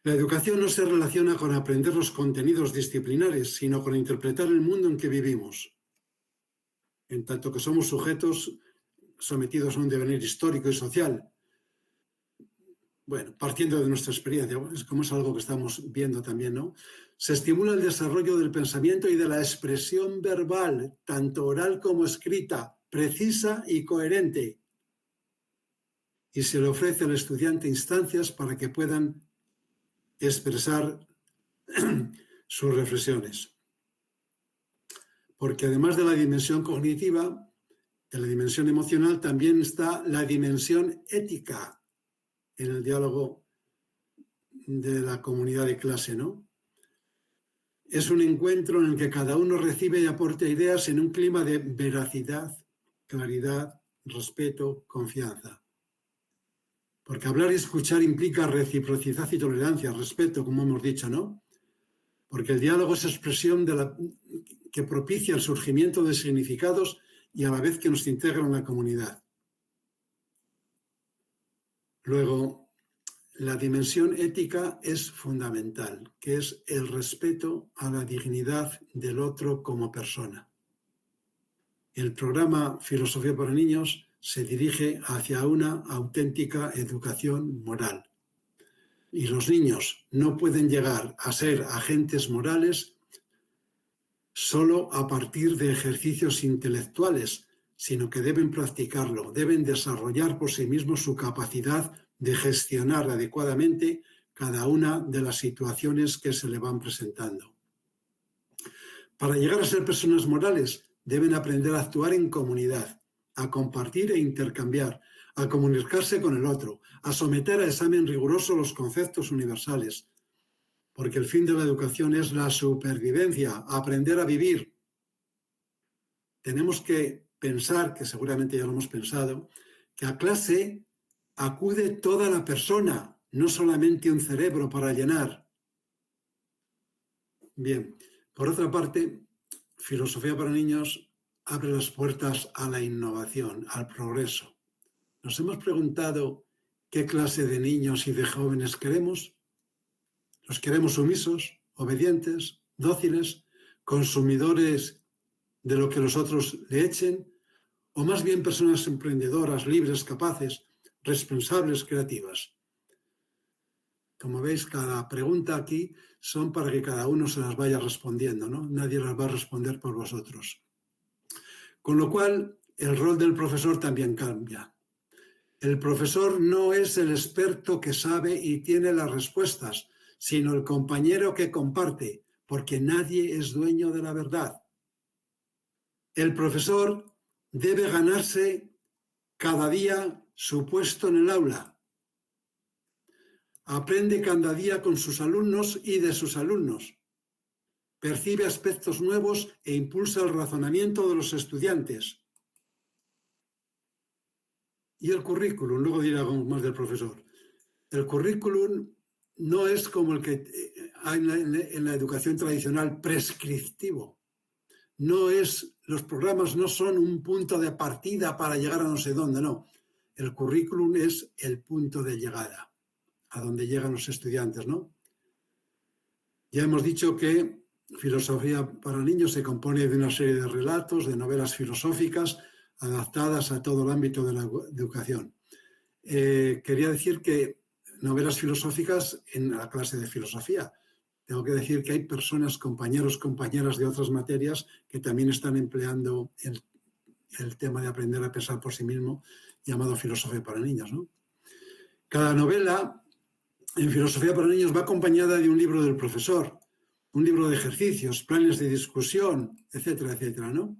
La educación no se relaciona con aprender los contenidos disciplinares, sino con interpretar el mundo en que vivimos. En tanto que somos sujetos sometidos a un devenir histórico y social. Bueno, partiendo de nuestra experiencia, como es algo que estamos viendo también, ¿no? Se estimula el desarrollo del pensamiento y de la expresión verbal, tanto oral como escrita, precisa y coherente. Y se le ofrece al estudiante instancias para que puedan expresar sus reflexiones. Porque además de la dimensión cognitiva, de la dimensión emocional, también está la dimensión ética en el diálogo de la comunidad de clase, ¿no? Es un encuentro en el que cada uno recibe y aporta ideas en un clima de veracidad, claridad, respeto, confianza. Porque hablar y escuchar implica reciprocidad y tolerancia, respeto, como hemos dicho, ¿no? Porque el diálogo es expresión que propicia el surgimiento de significados y a la vez que nos integra en la comunidad. Luego, la dimensión ética es fundamental, que es el respeto a la dignidad del otro como persona. El programa Filosofía para Niños se dirige hacia una auténtica educación moral. Y los niños no pueden llegar a ser agentes morales solo a partir de ejercicios intelectuales, sino que deben practicarlo, deben desarrollar por sí mismos su capacidad de gestionar adecuadamente cada una de las situaciones que se le van presentando. Para llegar a ser personas morales, deben aprender a actuar en comunidad, a compartir e intercambiar, a comunicarse con el otro, a someter a examen riguroso los conceptos universales, porque el fin de la educación es la supervivencia, aprender a vivir. Tenemos que pensar, que seguramente ya lo hemos pensado, que a clase acude toda la persona, no solamente un cerebro para llenar. Bien, por otra parte, Filosofía para Niños abre las puertas a la innovación, al progreso. ¿Nos hemos preguntado qué clase de niños y de jóvenes queremos? ¿Los queremos sumisos, obedientes, dóciles, consumidores de lo que los otros le echen? ¿O más bien personas emprendedoras, libres, capaces, responsables, creativas? Como veis, cada pregunta aquí son para que cada uno se las vaya respondiendo, ¿no? Nadie las va a responder por vosotros. Con lo cual, el rol del profesor también cambia. El profesor no es el experto que sabe y tiene las respuestas, sino el compañero que comparte, porque nadie es dueño de la verdad. El profesor debe ganarse cada día su puesto en el aula. Aprende cada día con sus alumnos y de sus alumnos. Percibe aspectos nuevos e impulsa el razonamiento de los estudiantes. Y el currículum, luego diré algo más del profesor. El currículum no es como el que hay en la educación tradicional prescriptivo. Los programas no son un punto de partida para llegar a no sé dónde, no. El currículum es el punto de llegada, a donde llegan los estudiantes, ¿no? Ya hemos dicho que Filosofía para Niños se compone de una serie de relatos, de novelas filosóficas adaptadas a todo el ámbito de la educación. Quería decir que novelas filosóficas en la clase de filosofía. Tengo que decir que hay personas, compañeros, compañeras de otras materias que también están empleando el tema de aprender a pensar por sí mismo, llamado Filosofía para Niños, ¿no? Cada novela en Filosofía para Niños va acompañada de un libro del profesor, un libro de ejercicios, planes de discusión, etcétera, etcétera, ¿no?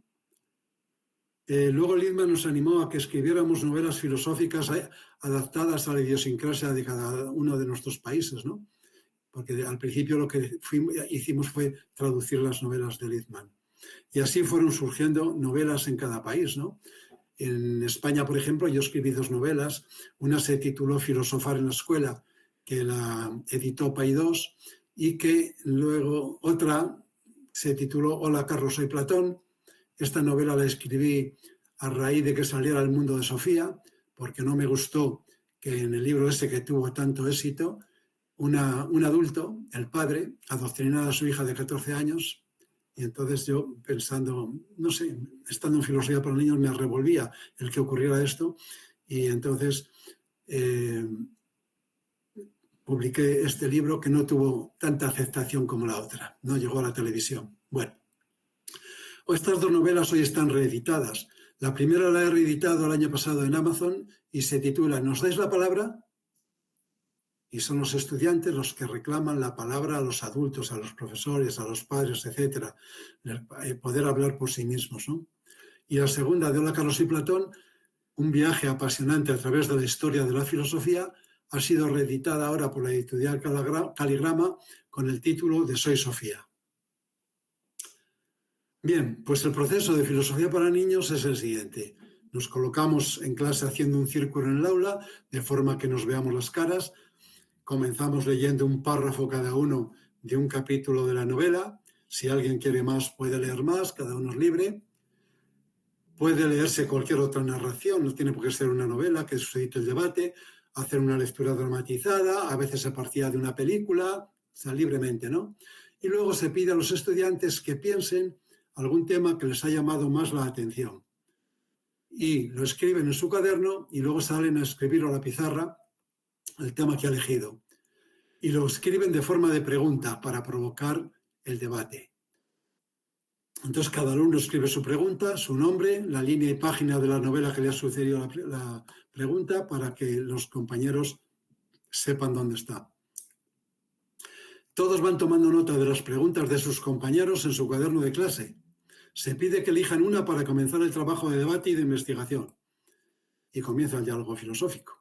Luego Lippmann nos animó a que escribiéramos novelas filosóficas adaptadas a la idiosincrasia de cada uno de nuestros países, ¿no? Porque al principio lo que hicimos fue traducir las novelas de Lippmann. Y así fueron surgiendo novelas en cada país, ¿no? En España, por ejemplo, yo escribí 2 novelas. Una se tituló Filosofar en la escuela, que la editó Paidós, y que luego otra se tituló Hola, Carlos, soy Platón. Esta novela la escribí a raíz de que saliera El mundo de Sofía, porque no me gustó que en el libro ese que tuvo tanto éxito, un adulto, el padre, adoctrinara a su hija de 14 años, y entonces yo pensando, no sé, estando en Filosofía para Niños me revolvía el que ocurriera esto, y entonces publiqué este libro que no tuvo tanta aceptación como la otra, no llegó a la televisión. Bueno, estas 2 novelas hoy están reeditadas. La primera la he reeditado el año pasado en Amazon y se titula ¿Nos dais la palabra? Y son los estudiantes los que reclaman la palabra a los adultos, a los profesores, a los padres, etcétera, poder hablar por sí mismos, ¿no? Y la segunda, de Hola, Carlos y Platón, un viaje apasionante a través de la historia de la filosofía, ha sido reeditada ahora por la editorial Caligrama con el título de Soy Sofía. Bien, pues el proceso de Filosofía para Niños es el siguiente. Nos colocamos en clase haciendo un círculo en el aula, de forma que nos veamos las caras. Comenzamos leyendo un párrafo cada uno de un capítulo de la novela. Si alguien quiere más, puede leer más, cada uno es libre. Puede leerse cualquier otra narración, no tiene por qué ser una novela que suscite el debate, hacer una lectura dramatizada, a veces se partía de una película, o sea, libremente, ¿no? Y luego se pide a los estudiantes que piensen algún tema que les ha llamado más la atención. Y lo escriben en su cuaderno y luego salen a escribir a la pizarra el tema que ha elegido. Y lo escriben de forma de pregunta para provocar el debate. Entonces cada alumno escribe su pregunta, su nombre, la línea y página de la novela que le ha sucedido la pregunta para que los compañeros sepan dónde está. Todos van tomando nota de las preguntas de sus compañeros en su cuaderno de clase. Se pide que elijan una para comenzar el trabajo de debate y de investigación. Y comienza el diálogo filosófico.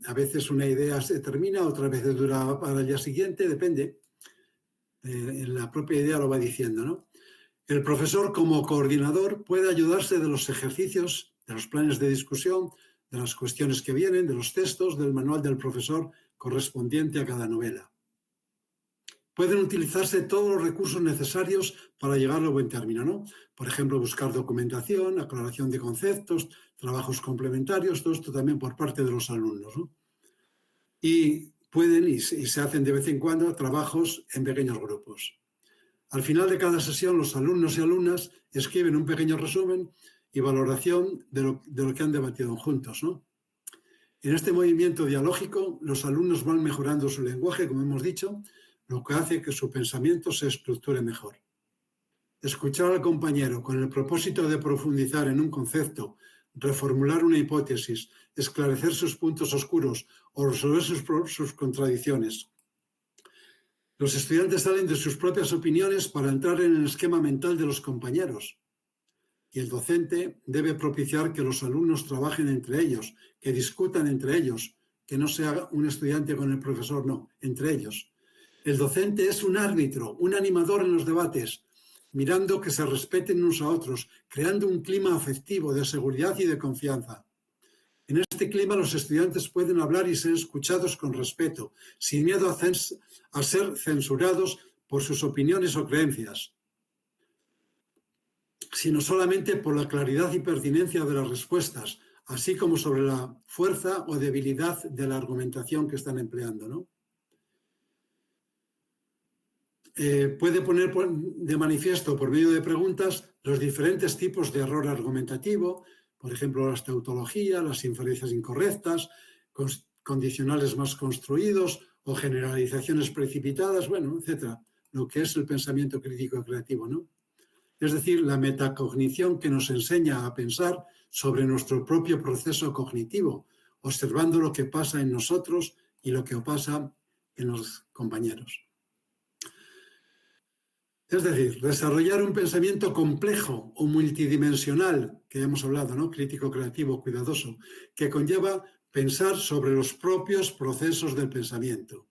A veces una idea se termina, otras veces dura para el día siguiente, depende. La propia idea lo va diciendo, ¿no? El profesor, como coordinador, puede ayudarse de los ejercicios, de los planes de discusión, de las cuestiones que vienen, de los textos, del manual del profesor correspondiente a cada novela. Pueden utilizarse todos los recursos necesarios para llegar a buen término, ¿no? Por ejemplo, buscar documentación, aclaración de conceptos, trabajos complementarios, todo esto también por parte de los alumnos, ¿no? Y pueden, y se hacen de vez en cuando, trabajos en pequeños grupos. Al final de cada sesión, los alumnos y alumnas escriben un pequeño resumen y valoración de lo que han debatido juntos, ¿no? En este movimiento dialógico, los alumnos van mejorando su lenguaje, como hemos dicho, lo que hace que su pensamiento se estructure mejor. Escuchar al compañero con el propósito de profundizar en un concepto, reformular una hipótesis, esclarecer sus puntos oscuros o resolver sus contradicciones. Los estudiantes salen de sus propias opiniones para entrar en el esquema mental de los compañeros. Y el docente debe propiciar que los alumnos trabajen entre ellos, que discutan entre ellos, que no sea un estudiante con el profesor, no, entre ellos. El docente es un árbitro, un animador en los debates, mirando que se respeten unos a otros, creando un clima afectivo de seguridad y de confianza. En este clima los estudiantes pueden hablar y ser escuchados con respeto, sin miedo a ser censurados por sus opiniones o creencias, sino solamente por la claridad y pertinencia de las respuestas, así como sobre la fuerza o debilidad de la argumentación que están empleando, ¿no? Puede poner de manifiesto por medio de preguntas los diferentes tipos de error argumentativo, por ejemplo, la tautología, las inferencias incorrectas, condicionales más construidos o generalizaciones precipitadas, bueno, etcétera, lo que es el pensamiento crítico creativo, ¿no? Es decir, la metacognición que nos enseña a pensar sobre nuestro propio proceso cognitivo, observando lo que pasa en nosotros y lo que pasa en los compañeros. Es decir, desarrollar un pensamiento complejo o multidimensional, que ya hemos hablado, ¿no? Crítico, creativo, cuidadoso, que conlleva pensar sobre los propios procesos del pensamiento.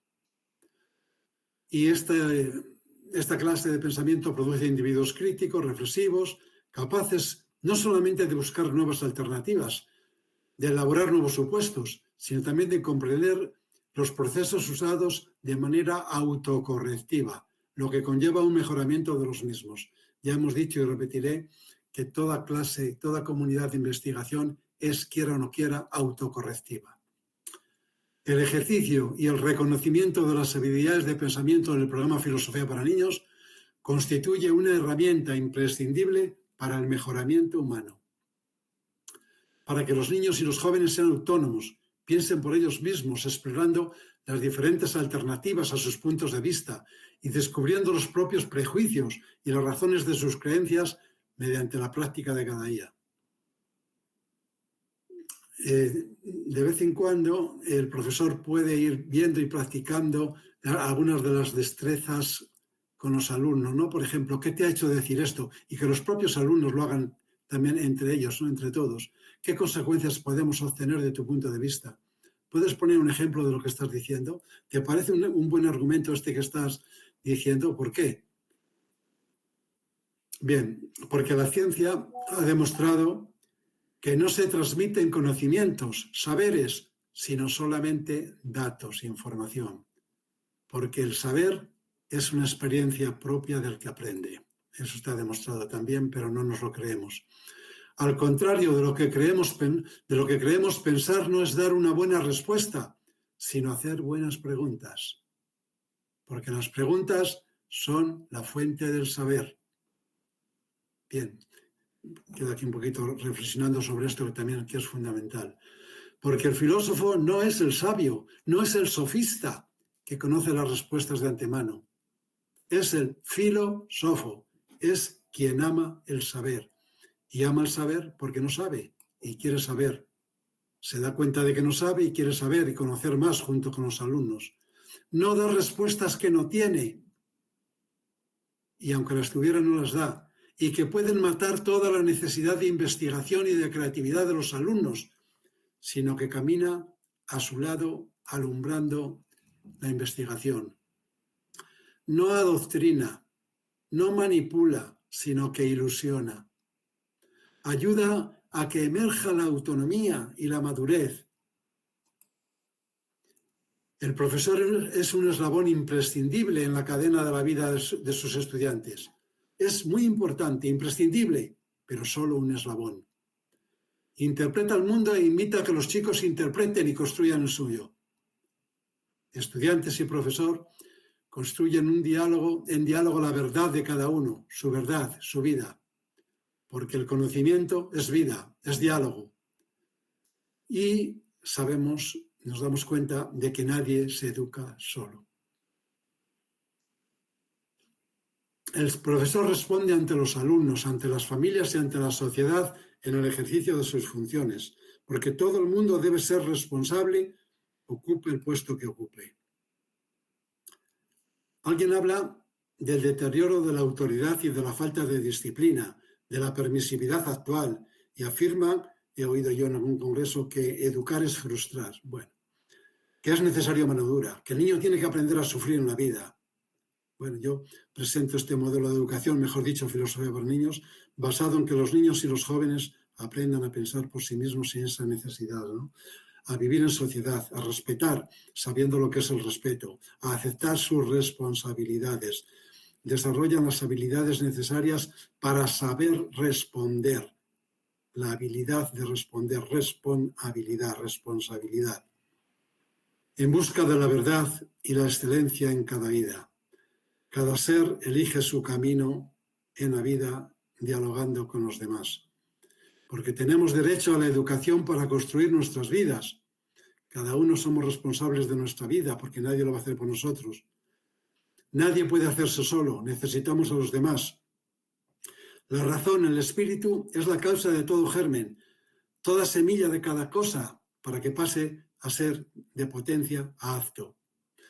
Y esta clase de pensamiento produce individuos críticos, reflexivos, capaces no solamente de buscar nuevas alternativas, de elaborar nuevos supuestos, sino también de comprender los procesos usados de manera autocorrectiva, lo que conlleva un mejoramiento de los mismos. Ya hemos dicho y repetiré que toda clase, toda comunidad de investigación es, quiera o no quiera, autocorrectiva. El ejercicio y el reconocimiento de las habilidades de pensamiento en el programa Filosofía para Niños constituye una herramienta imprescindible para el mejoramiento humano. Para que los niños y los jóvenes sean autónomos, piensen por ellos mismos, explorando las diferentes alternativas a sus puntos de vista y descubriendo los propios prejuicios y las razones de sus creencias mediante la práctica de cada día. De vez en cuando el profesor puede ir viendo y practicando algunas de las destrezas con los alumnos, ¿no? Por ejemplo, ¿qué te ha hecho decir esto? Y que los propios alumnos lo hagan también entre ellos, ¿no? Entre todos. ¿Qué consecuencias podemos obtener de tu punto de vista? ¿Puedes poner un ejemplo de lo que estás diciendo? ¿Te parece un buen argumento este que estás diciendo? ¿Por qué? Bien, porque la ciencia ha demostrado que no se transmiten conocimientos, saberes, sino solamente datos, información. Porque el saber es una experiencia propia del que aprende. Eso está demostrado también, pero no nos lo creemos. Al contrario de lo que creemos pensar no es dar una buena respuesta, sino hacer buenas preguntas. Porque las preguntas son la fuente del saber. Bien, quedo aquí un poquito reflexionando sobre esto que también aquí es fundamental. Porque el filósofo no es el sabio, no es el sofista que conoce las respuestas de antemano. Es el filósofo, es quien ama el saber. Y ama el saber porque no sabe y quiere saber. Se da cuenta de que no sabe y quiere saber y conocer más junto con los alumnos. No da respuestas que no tiene, y aunque las tuviera no las da, y que pueden matar toda la necesidad de investigación y de creatividad de los alumnos, sino que camina a su lado alumbrando la investigación. No adoctrina, no manipula, sino que ilusiona. Ayuda a que emerja la autonomía y la madurez. El profesor es un eslabón imprescindible en la cadena de la vida de sus estudiantes. Es muy importante, imprescindible, pero solo un eslabón. Interpreta el mundo e invita a que los chicos interpreten y construyan el suyo. Estudiantes y profesor construyen en diálogo la verdad de cada uno, su verdad, su vida, porque el conocimiento es vida, es diálogo. Y nos damos cuenta de que nadie se educa solo. El profesor responde ante los alumnos, ante las familias y ante la sociedad en el ejercicio de sus funciones, porque todo el mundo debe ser responsable, ocupe el puesto que ocupe. Alguien habla del deterioro de la autoridad y de la falta de disciplina, de la permisividad actual, y afirma, he oído yo en algún congreso, que educar es frustrar. Bueno, que es necesario mano dura, que el niño tiene que aprender a sufrir en la vida. Bueno, yo presento este modelo de educación, mejor dicho, filosofía para niños, basado en que los niños y los jóvenes aprendan a pensar por sí mismos sin esa necesidad, ¿no? A vivir en sociedad, a respetar, sabiendo lo que es el respeto, a aceptar sus responsabilidades. Desarrollan las habilidades necesarias para saber responder. La habilidad de responder, responsabilidad. En busca de la verdad y la excelencia en cada vida. Cada ser elige su camino en la vida dialogando con los demás. Porque tenemos derecho a la educación para construir nuestras vidas. Cada uno somos responsables de nuestra vida porque nadie lo va a hacer por nosotros. Nadie puede hacerse solo, necesitamos a los demás. La razón, el espíritu, es la causa de todo germen, toda semilla de cada cosa, para que pase a ser de potencia a acto,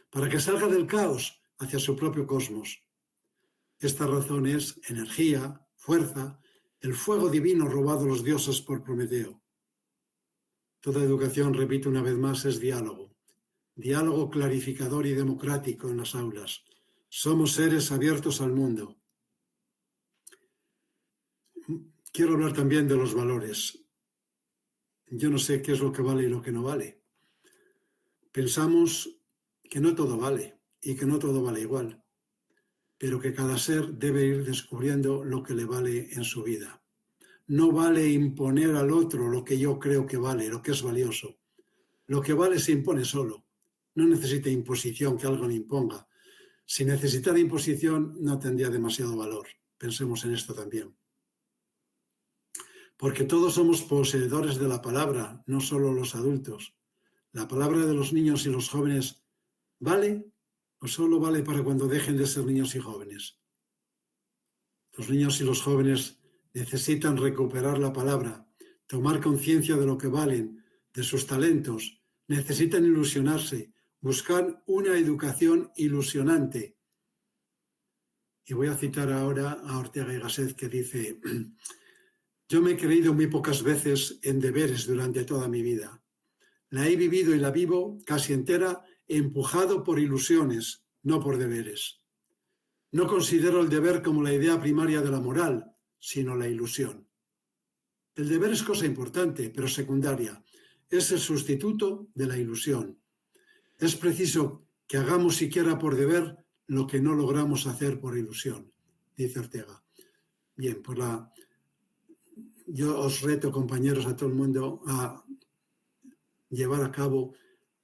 para que salga del caos hacia su propio cosmos. Esta razón es energía, fuerza, el fuego divino robado a los dioses por Prometeo. Toda educación, repito una vez más, es diálogo. Diálogo clarificador y democrático en las aulas. Somos seres abiertos al mundo. Quiero hablar también de los valores. Yo no sé qué es lo que vale y lo que no vale. Pensamos que no todo vale y que no todo vale igual, pero que cada ser debe ir descubriendo lo que le vale en su vida. No vale imponer al otro lo que yo creo que vale, lo que es valioso. Lo que vale se impone solo. No necesita imposición, que algo le imponga. Si necesitara imposición, no tendría demasiado valor. Pensemos en esto también. Porque todos somos poseedores de la palabra, no solo los adultos. ¿La palabra de los niños y los jóvenes vale o solo vale para cuando dejen de ser niños y jóvenes? Los niños y los jóvenes necesitan recuperar la palabra, tomar conciencia de lo que valen, de sus talentos, necesitan ilusionarse, buscar una educación ilusionante. Y voy a citar ahora a Ortega y Gasset, que dice: yo me he creído muy pocas veces en deberes durante toda mi vida. La he vivido y la vivo casi entera empujado por ilusiones, no por deberes. No considero el deber como la idea primaria de la moral, sino la ilusión. El deber es cosa importante, pero secundaria. Es el sustituto de la ilusión. Es preciso que hagamos siquiera por deber lo que no logramos hacer por ilusión, dice Ortega. Bien, pues yo os reto, compañeros, a todo el mundo a llevar a cabo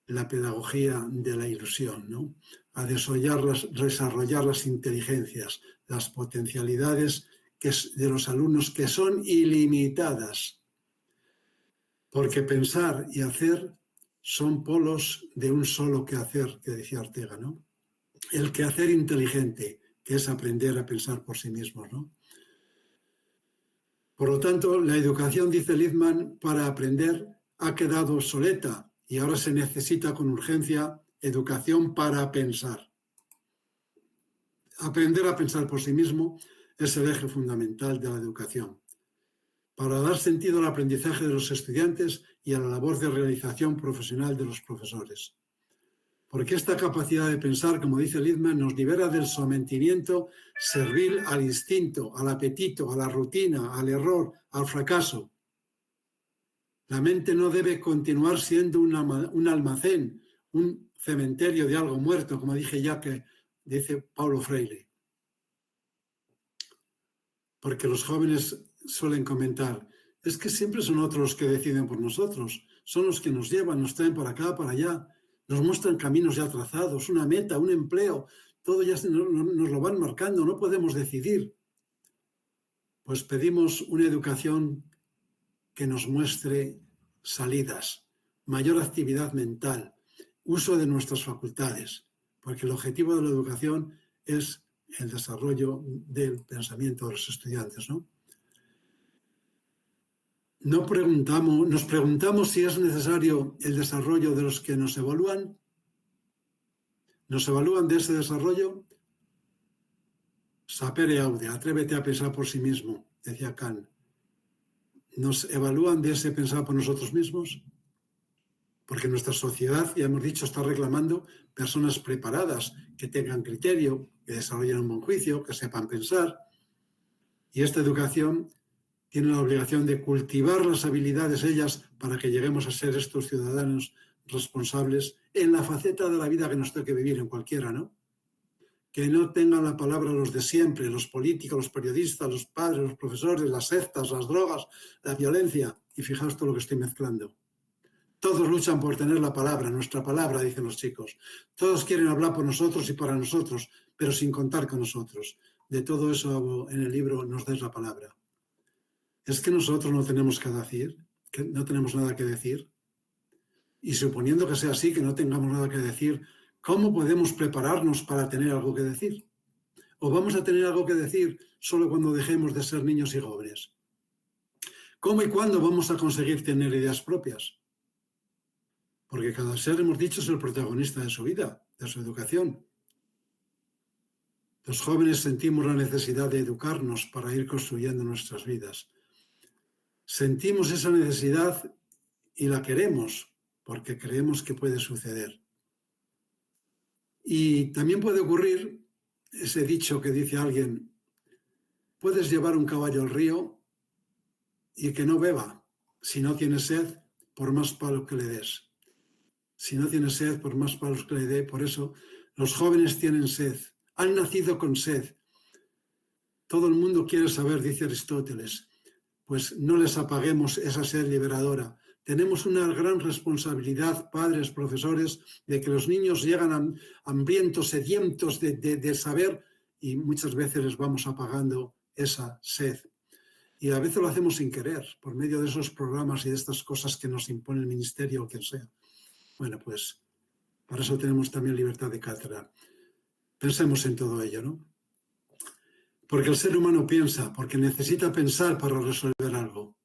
la pedagogía de la ilusión, ¿no? A desarrollar las inteligencias, las potencialidades de los alumnos, que son ilimitadas, porque pensar y hacer son polos de un solo quehacer, que decía Ortega, ¿no? El quehacer inteligente, que es aprender a pensar por sí mismos, ¿no? Por lo tanto, la educación, dice Lippmann, para aprender ha quedado obsoleta y ahora se necesita con urgencia educación para pensar. Aprender a pensar por sí mismo es el eje fundamental de la educación, para dar sentido al aprendizaje de los estudiantes y a la labor de realización profesional de los profesores. Porque esta capacidad de pensar, como dice Lippmann, nos libera del sometimiento servil al instinto, al apetito, a la rutina, al error, al fracaso. La mente no debe continuar siendo un almacén, un cementerio de algo muerto, como dije ya que dice Paulo Freire. Porque los jóvenes suelen comentar, es que siempre son otros los que deciden por nosotros, son los que nos llevan, nos traen para acá, para allá, nos muestran caminos ya trazados, una meta, un empleo, todo ya nos lo van marcando, no podemos decidir. Pues pedimos una educación que nos muestre salidas, mayor actividad mental, uso de nuestras facultades, porque el objetivo de la educación es el desarrollo del pensamiento de los estudiantes, ¿no? Nos preguntamos si es necesario el desarrollo de los que nos evalúan. ¿Nos evalúan de ese desarrollo? Sapere aude, atrévete a pensar por sí mismo, decía Kant. ¿Nos evalúan de ese pensar por nosotros mismos? Porque nuestra sociedad, ya hemos dicho, está reclamando personas preparadas, que tengan criterio, que desarrollen un buen juicio, que sepan pensar. Y esta educación tiene la obligación de cultivar las habilidades ellas para que lleguemos a ser estos ciudadanos responsables en la faceta de la vida que nos toque vivir en cualquiera, ¿no? Que no tengan la palabra los de siempre, los políticos, los periodistas, los padres, los profesores, las sectas, las drogas, la violencia. Y fijaos todo lo que estoy mezclando. Todos luchan por tener la palabra, nuestra palabra, dicen los chicos. Todos quieren hablar por nosotros y para nosotros, pero sin contar con nosotros. De todo eso en el libro nos des la palabra. ¿Es que nosotros no tenemos que decir? ¿Que no tenemos nada que decir? Y suponiendo que sea así, que no tengamos nada que decir, ¿cómo podemos prepararnos para tener algo que decir? ¿O vamos a tener algo que decir solo cuando dejemos de ser niños y jóvenes? ¿Cómo y cuándo vamos a conseguir tener ideas propias? Porque cada ser, hemos dicho, es el protagonista de su vida, de su educación. Los jóvenes sentimos la necesidad de educarnos para ir construyendo nuestras vidas. Sentimos esa necesidad y la queremos porque creemos que puede suceder. Y también puede ocurrir ese dicho que dice alguien, puedes llevar un caballo al río y que no beba si no tiene sed por más palos que le des. Si no tiene sed por más palos que le dé, por eso los jóvenes tienen sed, han nacido con sed. Todo el mundo quiere saber, dice Aristóteles, pues no les apaguemos esa sed liberadora. Tenemos una gran responsabilidad, padres, profesores, de que los niños llegan hambrientos, sedientos de saber y muchas veces les vamos apagando esa sed. Y a veces lo hacemos sin querer, por medio de esos programas y de estas cosas que nos impone el ministerio o quien sea. Bueno, pues para eso tenemos también libertad de cátedra. Pensemos en todo ello, ¿no? Porque el ser humano piensa, porque necesita pensar para resolver algo.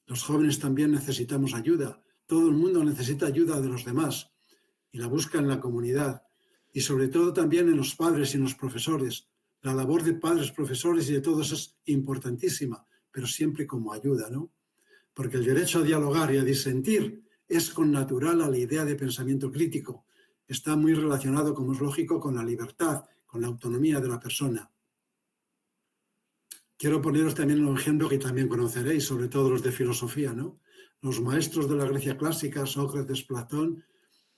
Los jóvenes también necesitamos ayuda. Todo el mundo necesita ayuda de los demás y la busca en la comunidad y sobre todo también en los padres y en los profesores. La labor de padres, profesores y de todos es importantísima, pero siempre como ayuda, ¿no? Porque el derecho a dialogar y a disentir es connatural a la idea de pensamiento crítico. Está muy relacionado, como es lógico, con la libertad, con la autonomía de la persona. Quiero poneros también un ejemplo que también conoceréis, sobre todo los de filosofía, ¿no? Los maestros de la Grecia clásica, Sócrates, Platón,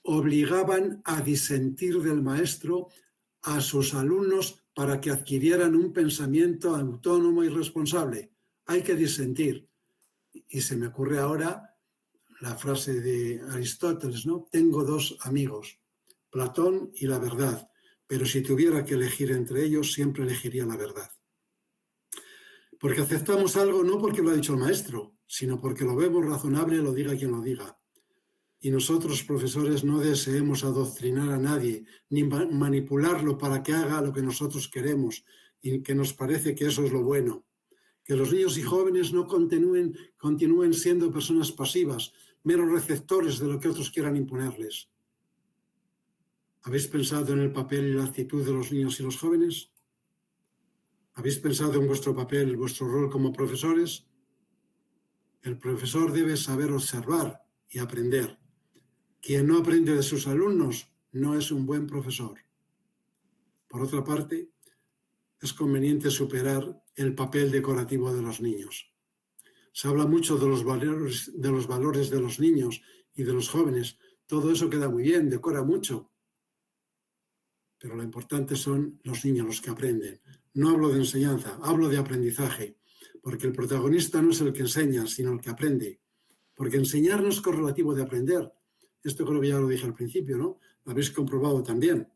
obligaban a disentir del maestro a sus alumnos para que adquirieran un pensamiento autónomo y responsable. Hay que disentir. Y se me ocurre ahora la frase de Aristóteles, ¿no? Tengo dos amigos, Platón y la verdad, pero si tuviera que elegir entre ellos, siempre elegiría la verdad. Porque aceptamos algo no porque lo ha dicho el maestro, sino porque lo vemos razonable, lo diga quien lo diga. Y nosotros, profesores, no deseemos adoctrinar a nadie, ni manipularlo para que haga lo que nosotros queremos y que nos parece que eso es lo bueno. Que los niños y jóvenes no continúen siendo personas pasivas, meros receptores de lo que otros quieran imponerles. ¿Habéis pensado en el papel y la actitud de los niños y los jóvenes? ¿Habéis pensado en vuestro papel, vuestro rol como profesores? El profesor debe saber observar y aprender. Quien no aprende de sus alumnos no es un buen profesor. Por otra parte, es conveniente superar el papel decorativo de los niños. Se habla mucho de los valores de los niños y de los jóvenes. Todo eso queda muy bien, decora mucho. Pero lo importante son los niños, los que aprenden. No hablo de enseñanza, hablo de aprendizaje, porque el protagonista no es el que enseña, sino el que aprende. Porque enseñar no es correlativo de aprender. Esto creo que ya lo dije al principio, ¿no? Lo habéis comprobado también.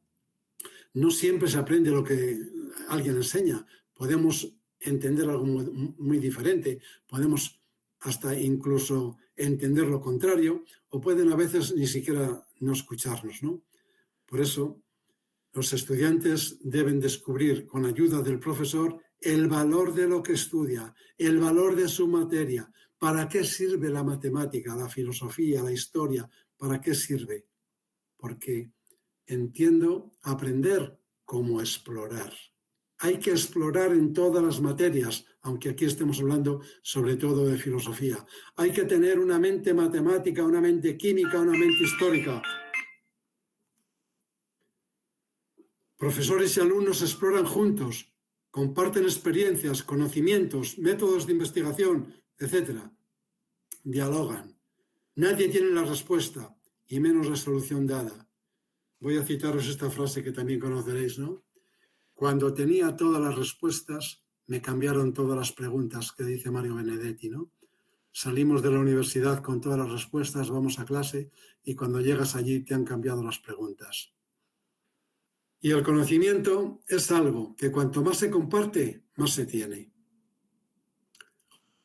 No siempre se aprende lo que alguien enseña. Podemos entender algo muy diferente, podemos hasta incluso entender lo contrario, o pueden a veces ni siquiera no escucharnos, ¿no? Por eso, los estudiantes deben descubrir con ayuda del profesor el valor de lo que estudia, el valor de su materia, para qué sirve la matemática, la filosofía, la historia, para qué sirve. Porque entiendo aprender como explorar. Hay que explorar en todas las materias, aunque aquí estemos hablando sobre todo de filosofía. Hay que tener una mente matemática, una mente química, una mente histórica. Profesores y alumnos exploran juntos, comparten experiencias, conocimientos, métodos de investigación, etc. Dialogan. Nadie tiene la respuesta, y menos la solución dada. Voy a citaros esta frase que también conoceréis, ¿no? Cuando tenía todas las respuestas, me cambiaron todas las preguntas, que dice Mario Benedetti, ¿no? Salimos de la universidad con todas las respuestas, vamos a clase, y cuando llegas allí te han cambiado las preguntas. Y el conocimiento es algo que cuanto más se comparte, más se tiene.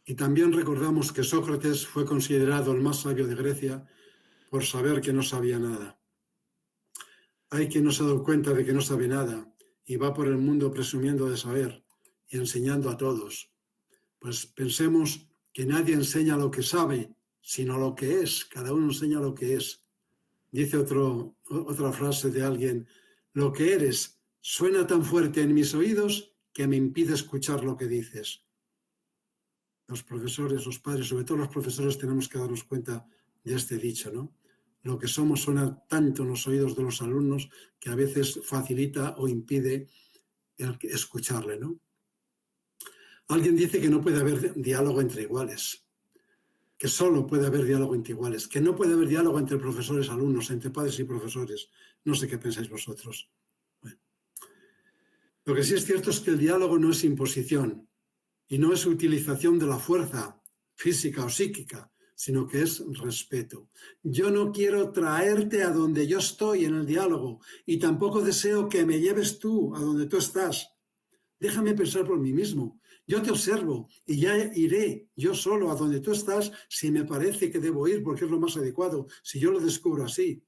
Y también recordamos que Sócrates fue considerado el más sabio de Grecia por saber que no sabía nada. Hay quien no se ha dado cuenta de que no sabe nada y va por el mundo presumiendo de saber y enseñando a todos. Pues pensemos que nadie enseña lo que sabe, sino lo que es. Cada uno enseña lo que es. Dice otra frase de alguien, lo que eres suena tan fuerte en mis oídos que me impide escuchar lo que dices. Los profesores, los padres, sobre todo los profesores, tenemos que darnos cuenta de este dicho, ¿no? Lo que somos suena tanto en los oídos de los alumnos que a veces facilita o impide el escucharle, ¿no? Alguien dice que no puede haber diálogo entre iguales, que solo puede haber diálogo entre iguales, que no puede haber diálogo entre profesores, alumnos, entre padres y profesores. No sé qué pensáis vosotros. Bueno. Lo que sí es cierto es que el diálogo no es imposición y no es utilización de la fuerza física o psíquica, sino que es respeto. Yo no quiero traerte a donde yo estoy en el diálogo y tampoco deseo que me lleves tú a donde tú estás. Déjame pensar por mí mismo. Yo te observo y ya iré yo solo a donde tú estás si me parece que debo ir porque es lo más adecuado, si yo lo descubro así.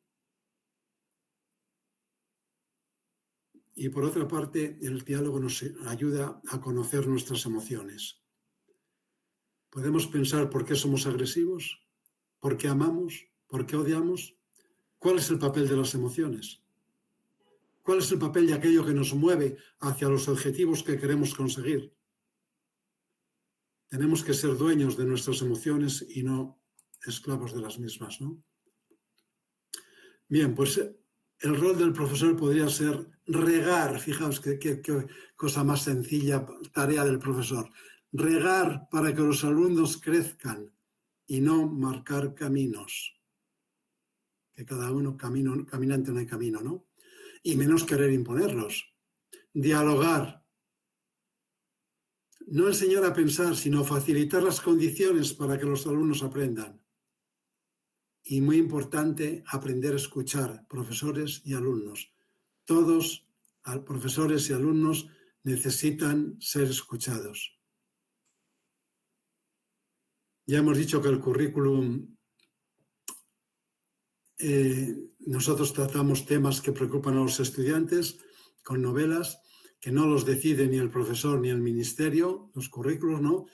Y por otra parte, el diálogo nos ayuda a conocer nuestras emociones. Podemos pensar por qué somos agresivos, por qué amamos, por qué odiamos. ¿Cuál es el papel de las emociones? ¿Cuál es el papel de aquello que nos mueve hacia los objetivos que queremos conseguir? Tenemos que ser dueños de nuestras emociones y no esclavos de las mismas, ¿no? Bien, pues el rol del profesor podría ser regar, fijaos qué cosa más sencilla, tarea del profesor, regar para que los alumnos crezcan y no marcar caminos, que cada uno caminante no hay camino, ¿no? Y menos querer imponerlos. Dialogar, no enseñar a pensar, sino facilitar las condiciones para que los alumnos aprendan. Y muy importante, aprender a escuchar, profesores y alumnos. Todos, profesores y alumnos, necesitan ser escuchados. Ya hemos dicho que el currículum nosotros tratamos temas que preocupan a los estudiantes con novelas que no los decide ni el profesor ni el ministerio, los currículos, ¿no?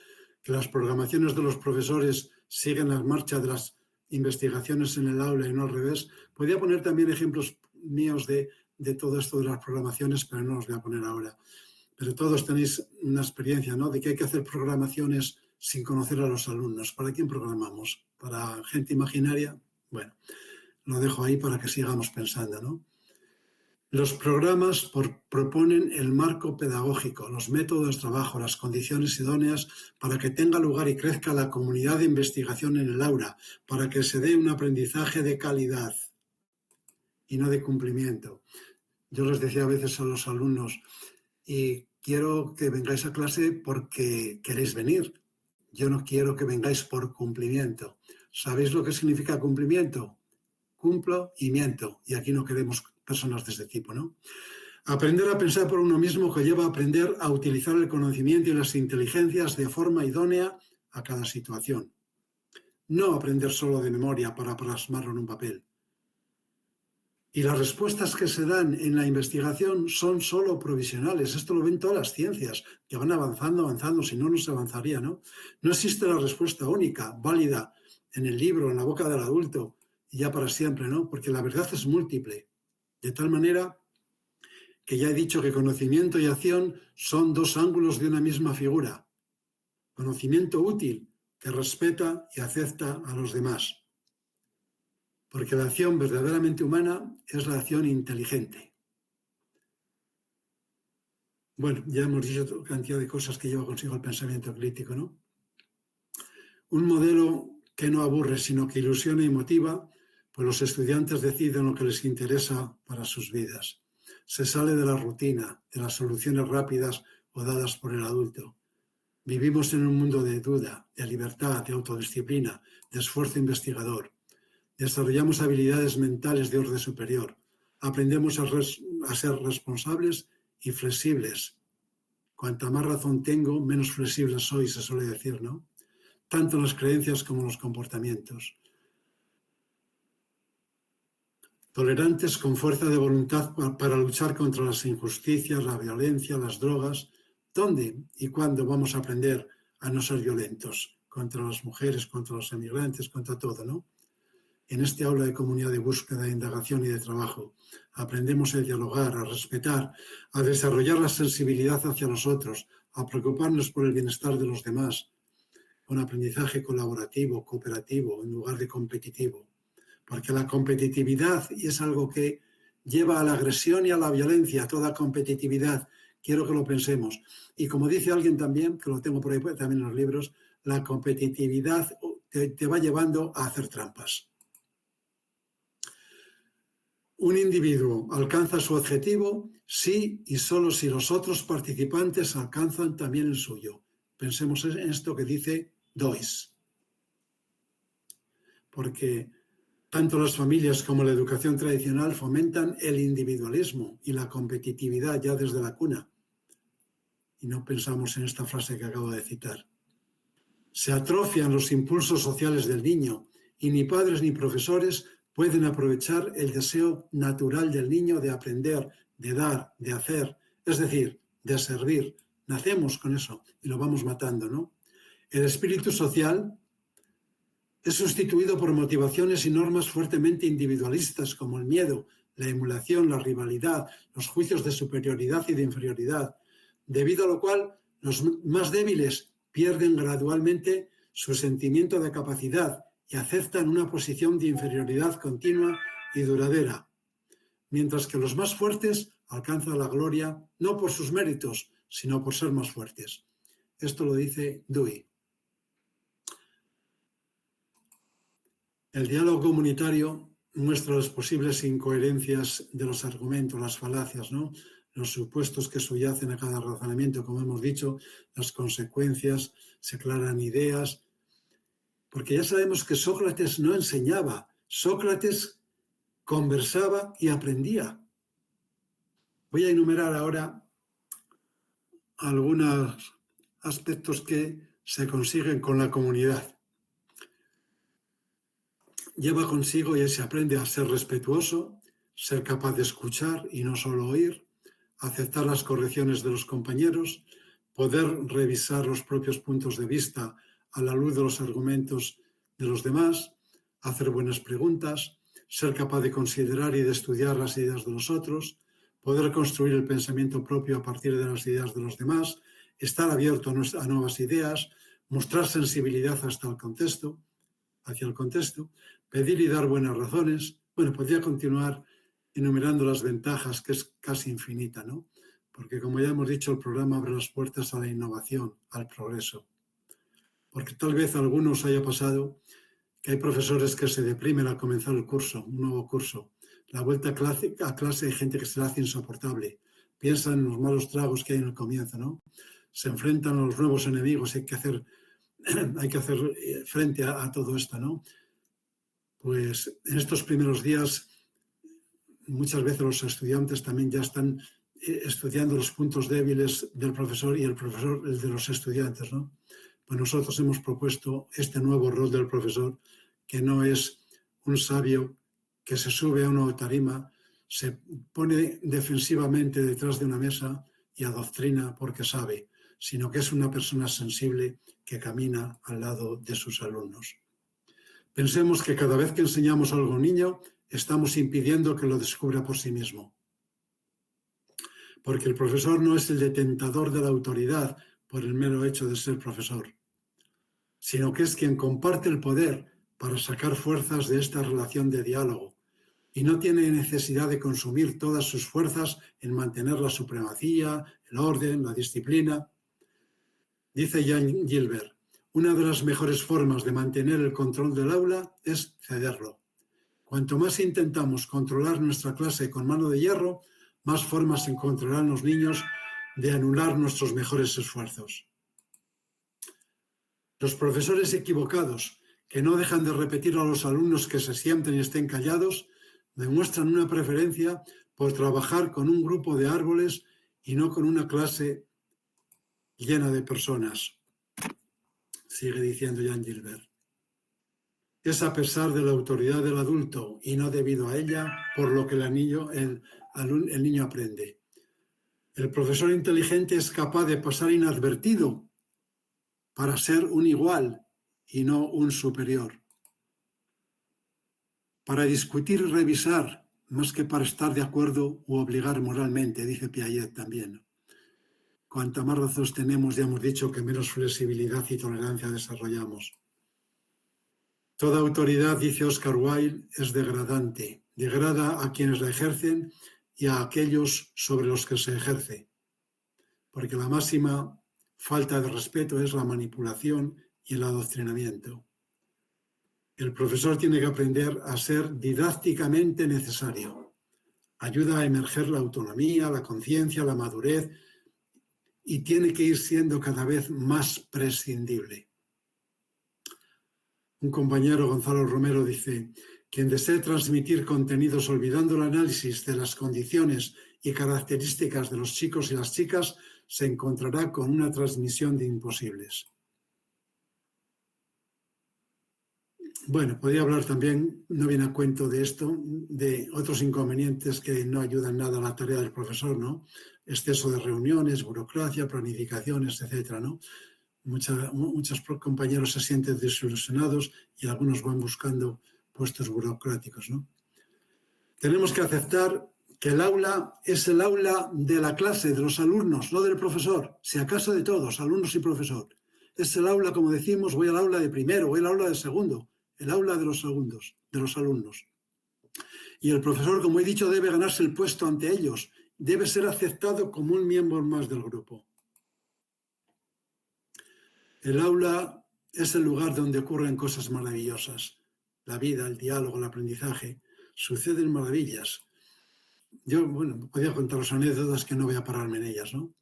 Que las programaciones de los profesores siguen la marcha de las investigaciones en el aula y no al revés. Podría poner también ejemplos míos de todo esto de las programaciones, pero no los voy a poner ahora. Pero todos tenéis una experiencia, ¿no? De que hay que hacer programaciones sin conocer a los alumnos. ¿Para quién programamos? ¿Para gente imaginaria? Bueno, lo dejo ahí para que sigamos pensando, ¿no? Los programas proponen el marco pedagógico, los métodos de trabajo, las condiciones idóneas para que tenga lugar y crezca la comunidad de investigación en el aula, para que se dé un aprendizaje de calidad y no de cumplimiento. Yo les decía a veces a los alumnos, y quiero que vengáis a clase porque queréis venir. Yo no quiero que vengáis por cumplimiento. ¿Sabéis lo que significa cumplimiento? Cumplo y miento. Y aquí no queremos personas de este tipo, ¿no? Aprender a pensar por uno mismo que lleva a aprender a utilizar el conocimiento y las inteligencias de forma idónea a cada situación. No aprender solo de memoria para plasmarlo en un papel. Y las respuestas que se dan en la investigación son solo provisionales. Esto lo ven todas las ciencias, que van avanzando, si no, no se avanzaría, ¿no? No existe la respuesta única, válida, en el libro, en la boca del adulto, y ya para siempre, ¿no? Porque la verdad es múltiple. De tal manera que ya he dicho que conocimiento y acción son dos ángulos de una misma figura. Conocimiento útil, que respeta y acepta a los demás. Porque la acción verdaderamente humana es la acción inteligente. Bueno, ya hemos dicho cantidad de cosas que lleva consigo el pensamiento crítico, ¿no? Un modelo que no aburre, sino que ilusiona y motiva, pues los estudiantes deciden lo que les interesa para sus vidas. Se sale de la rutina, de las soluciones rápidas o dadas por el adulto. Vivimos en un mundo de duda, de libertad, de autodisciplina, de esfuerzo investigador. Desarrollamos habilidades mentales de orden superior. Aprendemos a ser responsables y flexibles. Cuanta más razón tengo, menos flexible soy, se suele decir, ¿no? Tanto en las creencias como en los comportamientos. Tolerantes con fuerza de voluntad para luchar contra las injusticias, la violencia, las drogas. ¿Dónde y cuándo vamos a aprender a no ser violentos? Contra las mujeres, contra los emigrantes, contra todo, ¿no? En este aula de comunidad de búsqueda, de indagación y de trabajo, aprendemos a dialogar, a respetar, a desarrollar la sensibilidad hacia los otros, a preocuparnos por el bienestar de los demás, un aprendizaje colaborativo, cooperativo, en lugar de competitivo. Porque la competitividad es algo que lleva a la agresión y a la violencia, toda competitividad. Quiero que lo pensemos. Y como dice alguien también, que lo tengo por ahí también en los libros, la competitividad te va llevando a hacer trampas. Un individuo alcanza su objetivo si y solo si los otros participantes alcanzan también el suyo. Pensemos en esto que dice Dois. Porque tanto las familias como la educación tradicional fomentan el individualismo y la competitividad ya desde la cuna. Y no pensamos en esta frase que acabo de citar. Se atrofian los impulsos sociales del niño y ni padres ni profesores pueden aprovechar el deseo natural del niño de aprender, de dar, de hacer, es decir, de servir. Nacemos con eso y lo vamos matando, ¿no? El espíritu social es sustituido por motivaciones y normas fuertemente individualistas como el miedo, la emulación, la rivalidad, los juicios de superioridad y de inferioridad, debido a lo cual los más débiles pierden gradualmente su sentimiento de capacidad y aceptan una posición de inferioridad continua y duradera, mientras que los más fuertes alcanzan la gloria no por sus méritos, sino por ser más fuertes. Esto lo dice Dewey. El diálogo comunitario muestra las posibles incoherencias de los argumentos, las falacias, ¿no? Los supuestos que subyacen a cada razonamiento, como hemos dicho, las consecuencias, se aclaran ideas, porque ya sabemos que Sócrates no enseñaba, Sócrates conversaba y aprendía. Voy a enumerar ahora algunos aspectos que se consiguen con la comunidad. lleva consigo y se aprende a ser respetuoso, ser capaz de escuchar y no solo oír, aceptar las correcciones de los compañeros, poder revisar los propios puntos de vista a la luz de los argumentos de los demás, hacer buenas preguntas, ser capaz de considerar y de estudiar las ideas de los otros, poder construir el pensamiento propio a partir de las ideas de los demás, estar abierto a nuevas ideas, mostrar sensibilidad hacia el contexto, pedir y dar buenas razones. Bueno, podría continuar enumerando las ventajas, que es casi infinita, ¿no? Porque, como ya hemos dicho, el programa abre las puertas a la innovación, al progreso. Porque tal vez a algunos haya pasado que hay profesores que se deprimen al comenzar el curso, un nuevo curso. La vuelta a clase hay gente que se la hace insoportable. Piensan en los malos tragos que hay en el comienzo, ¿no? Se enfrentan a los nuevos enemigos, hay que hacer frente a todo esto, ¿no? Pues en estos primeros días muchas veces los estudiantes también ya están estudiando los puntos débiles del profesor y el profesor el de los estudiantes, ¿no? Pues nosotros hemos propuesto este nuevo rol del profesor, que no es un sabio que se sube a una tarima, se pone defensivamente detrás de una mesa y adoctrina porque sabe, sino que es una persona sensible que camina al lado de sus alumnos. Pensemos que cada vez que enseñamos algo a un niño, estamos impidiendo que lo descubra por sí mismo. Porque el profesor no es el detentador de la autoridad por el mero hecho de ser profesor, sino que es quien comparte el poder para sacar fuerzas de esta relación de diálogo y no tiene necesidad de consumir todas sus fuerzas en mantener la supremacía, el orden, la disciplina. Dice Jan Gilbert, una de las mejores formas de mantener el control del aula es cederlo. Cuanto más intentamos controlar nuestra clase con mano de hierro, más formas encontrarán los niños de anular nuestros mejores esfuerzos. Los profesores equivocados, que no dejan de repetir a los alumnos que se sienten y estén callados, demuestran una preferencia por trabajar con un grupo de árboles y no con una clase llena de personas, sigue diciendo Jan Gilbert. Es a pesar de la autoridad del adulto y no debido a ella por lo que el niño aprende. El profesor inteligente es capaz de pasar inadvertido para ser un igual y no un superior. Para discutir y revisar, más que para estar de acuerdo u obligar moralmente, dice Piaget también. Cuanta más razones tenemos, ya hemos dicho que menos flexibilidad y tolerancia desarrollamos. Toda autoridad, dice Oscar Wilde, es degradante. Degrada a quienes la ejercen y a aquellos sobre los que se ejerce. Porque la máxima falta de respeto es la manipulación y el adoctrinamiento. El profesor tiene que aprender a ser didácticamente necesario. Ayuda a emerger la autonomía, la conciencia, la madurez y tiene que ir siendo cada vez más prescindible. Un compañero, Gonzalo Romero, dice: quien desee transmitir contenidos olvidando el análisis de las condiciones y características de los chicos y las chicas se encontrará con una transmisión de imposibles. Bueno, podría hablar también, no viene a cuento de esto, de otros inconvenientes que no ayudan nada a la tarea del profesor, ¿no? Exceso de reuniones, burocracia, planificaciones, etcétera, ¿no? Muchos compañeros se sienten desilusionados y algunos van buscando puestos burocráticos, ¿no? Tenemos que aceptar que el aula es el aula de la clase, de los alumnos, no del profesor, si acaso de todos, alumnos y profesor. Es el aula, como decimos, voy al aula de primero, voy al aula de segundo, el aula de los alumnos. Y el profesor, como he dicho, debe ganarse el puesto ante ellos, debe ser aceptado como un miembro más del grupo. El aula es el lugar donde ocurren cosas maravillosas. La vida, el diálogo, el aprendizaje. Suceden maravillas. Yo, bueno, podría contaros anécdotas que no voy a pararme en ellas, ¿no?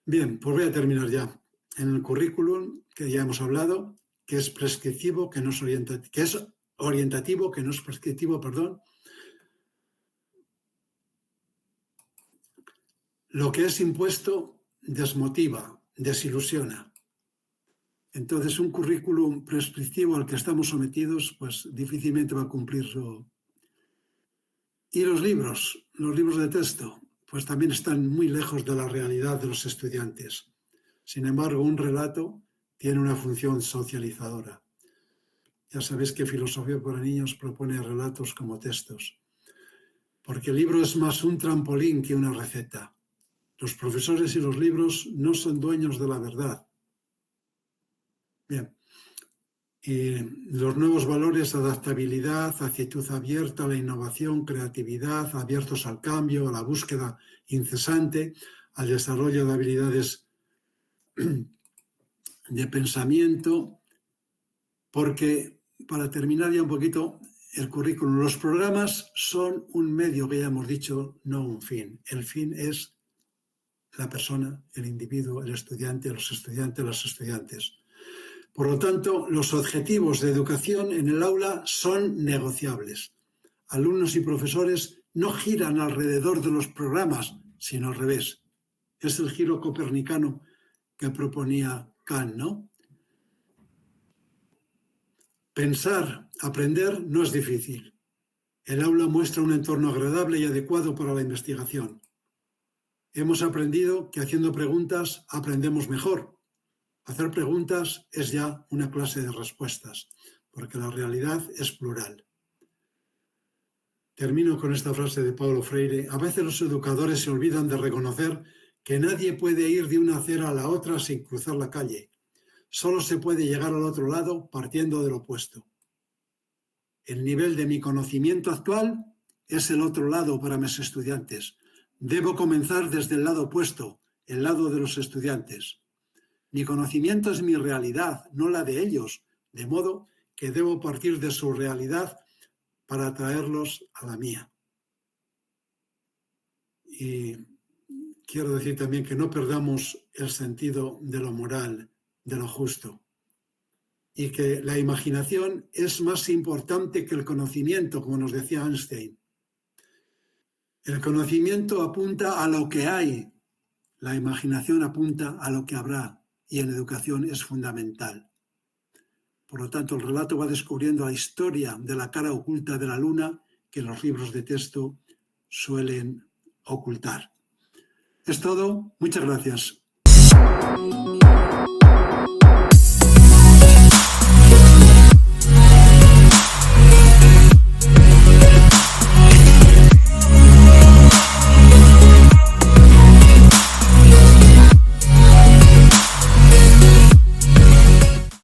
Bien, pues voy a terminar ya. En el currículum, que ya hemos hablado, que es prescriptivo, que no es orientativo, que es orientativo, que no es prescriptivo, perdón. Lo que es impuesto desmotiva, desilusiona. Entonces, un currículum prescriptivo al que estamos sometidos, pues difícilmente va a cumplirlo. Y los libros de texto, pues también están muy lejos de la realidad de los estudiantes. Sin embargo, un relato tiene una función socializadora. Ya sabéis que Filosofía para Niños propone relatos como textos, porque el libro es más un trampolín que una receta. Los profesores y los libros no son dueños de la verdad. Bien. Y los nuevos valores, adaptabilidad, actitud abierta a la innovación, creatividad, abiertos al cambio, a la búsqueda incesante, al desarrollo de habilidades de pensamiento, porque, para terminar ya un poquito el currículum, los programas son un medio, que ya hemos dicho, no un fin. El fin es la persona, el individuo, el estudiante, los estudiantes, las estudiantes. Por lo tanto, los objetivos de educación en el aula son negociables. Alumnos y profesores no giran alrededor de los programas, sino al revés. Es el giro copernicano que proponía Kant, ¿no? Pensar, aprender no es difícil. El aula muestra un entorno agradable y adecuado para la investigación. Hemos aprendido que haciendo preguntas aprendemos mejor. Hacer preguntas es ya una clase de respuestas, porque la realidad es plural. Termino con esta frase de Paulo Freire. A veces los educadores se olvidan de reconocer que nadie puede ir de una acera a la otra sin cruzar la calle. Solo se puede llegar al otro lado partiendo del opuesto. El nivel de mi conocimiento actual es el otro lado para mis estudiantes. Debo comenzar desde el lado opuesto, el lado de los estudiantes. Mi conocimiento es mi realidad, no la de ellos, de modo que debo partir de su realidad para traerlos a la mía. Y quiero decir también que no perdamos el sentido de lo moral, de lo justo, y que la imaginación es más importante que el conocimiento, como nos decía Einstein. El conocimiento apunta a lo que hay, la imaginación apunta a lo que habrá, y en educación es fundamental. Por lo tanto, el relato va descubriendo la historia de la cara oculta de la luna que los libros de texto suelen ocultar. Es todo. Muchas gracias.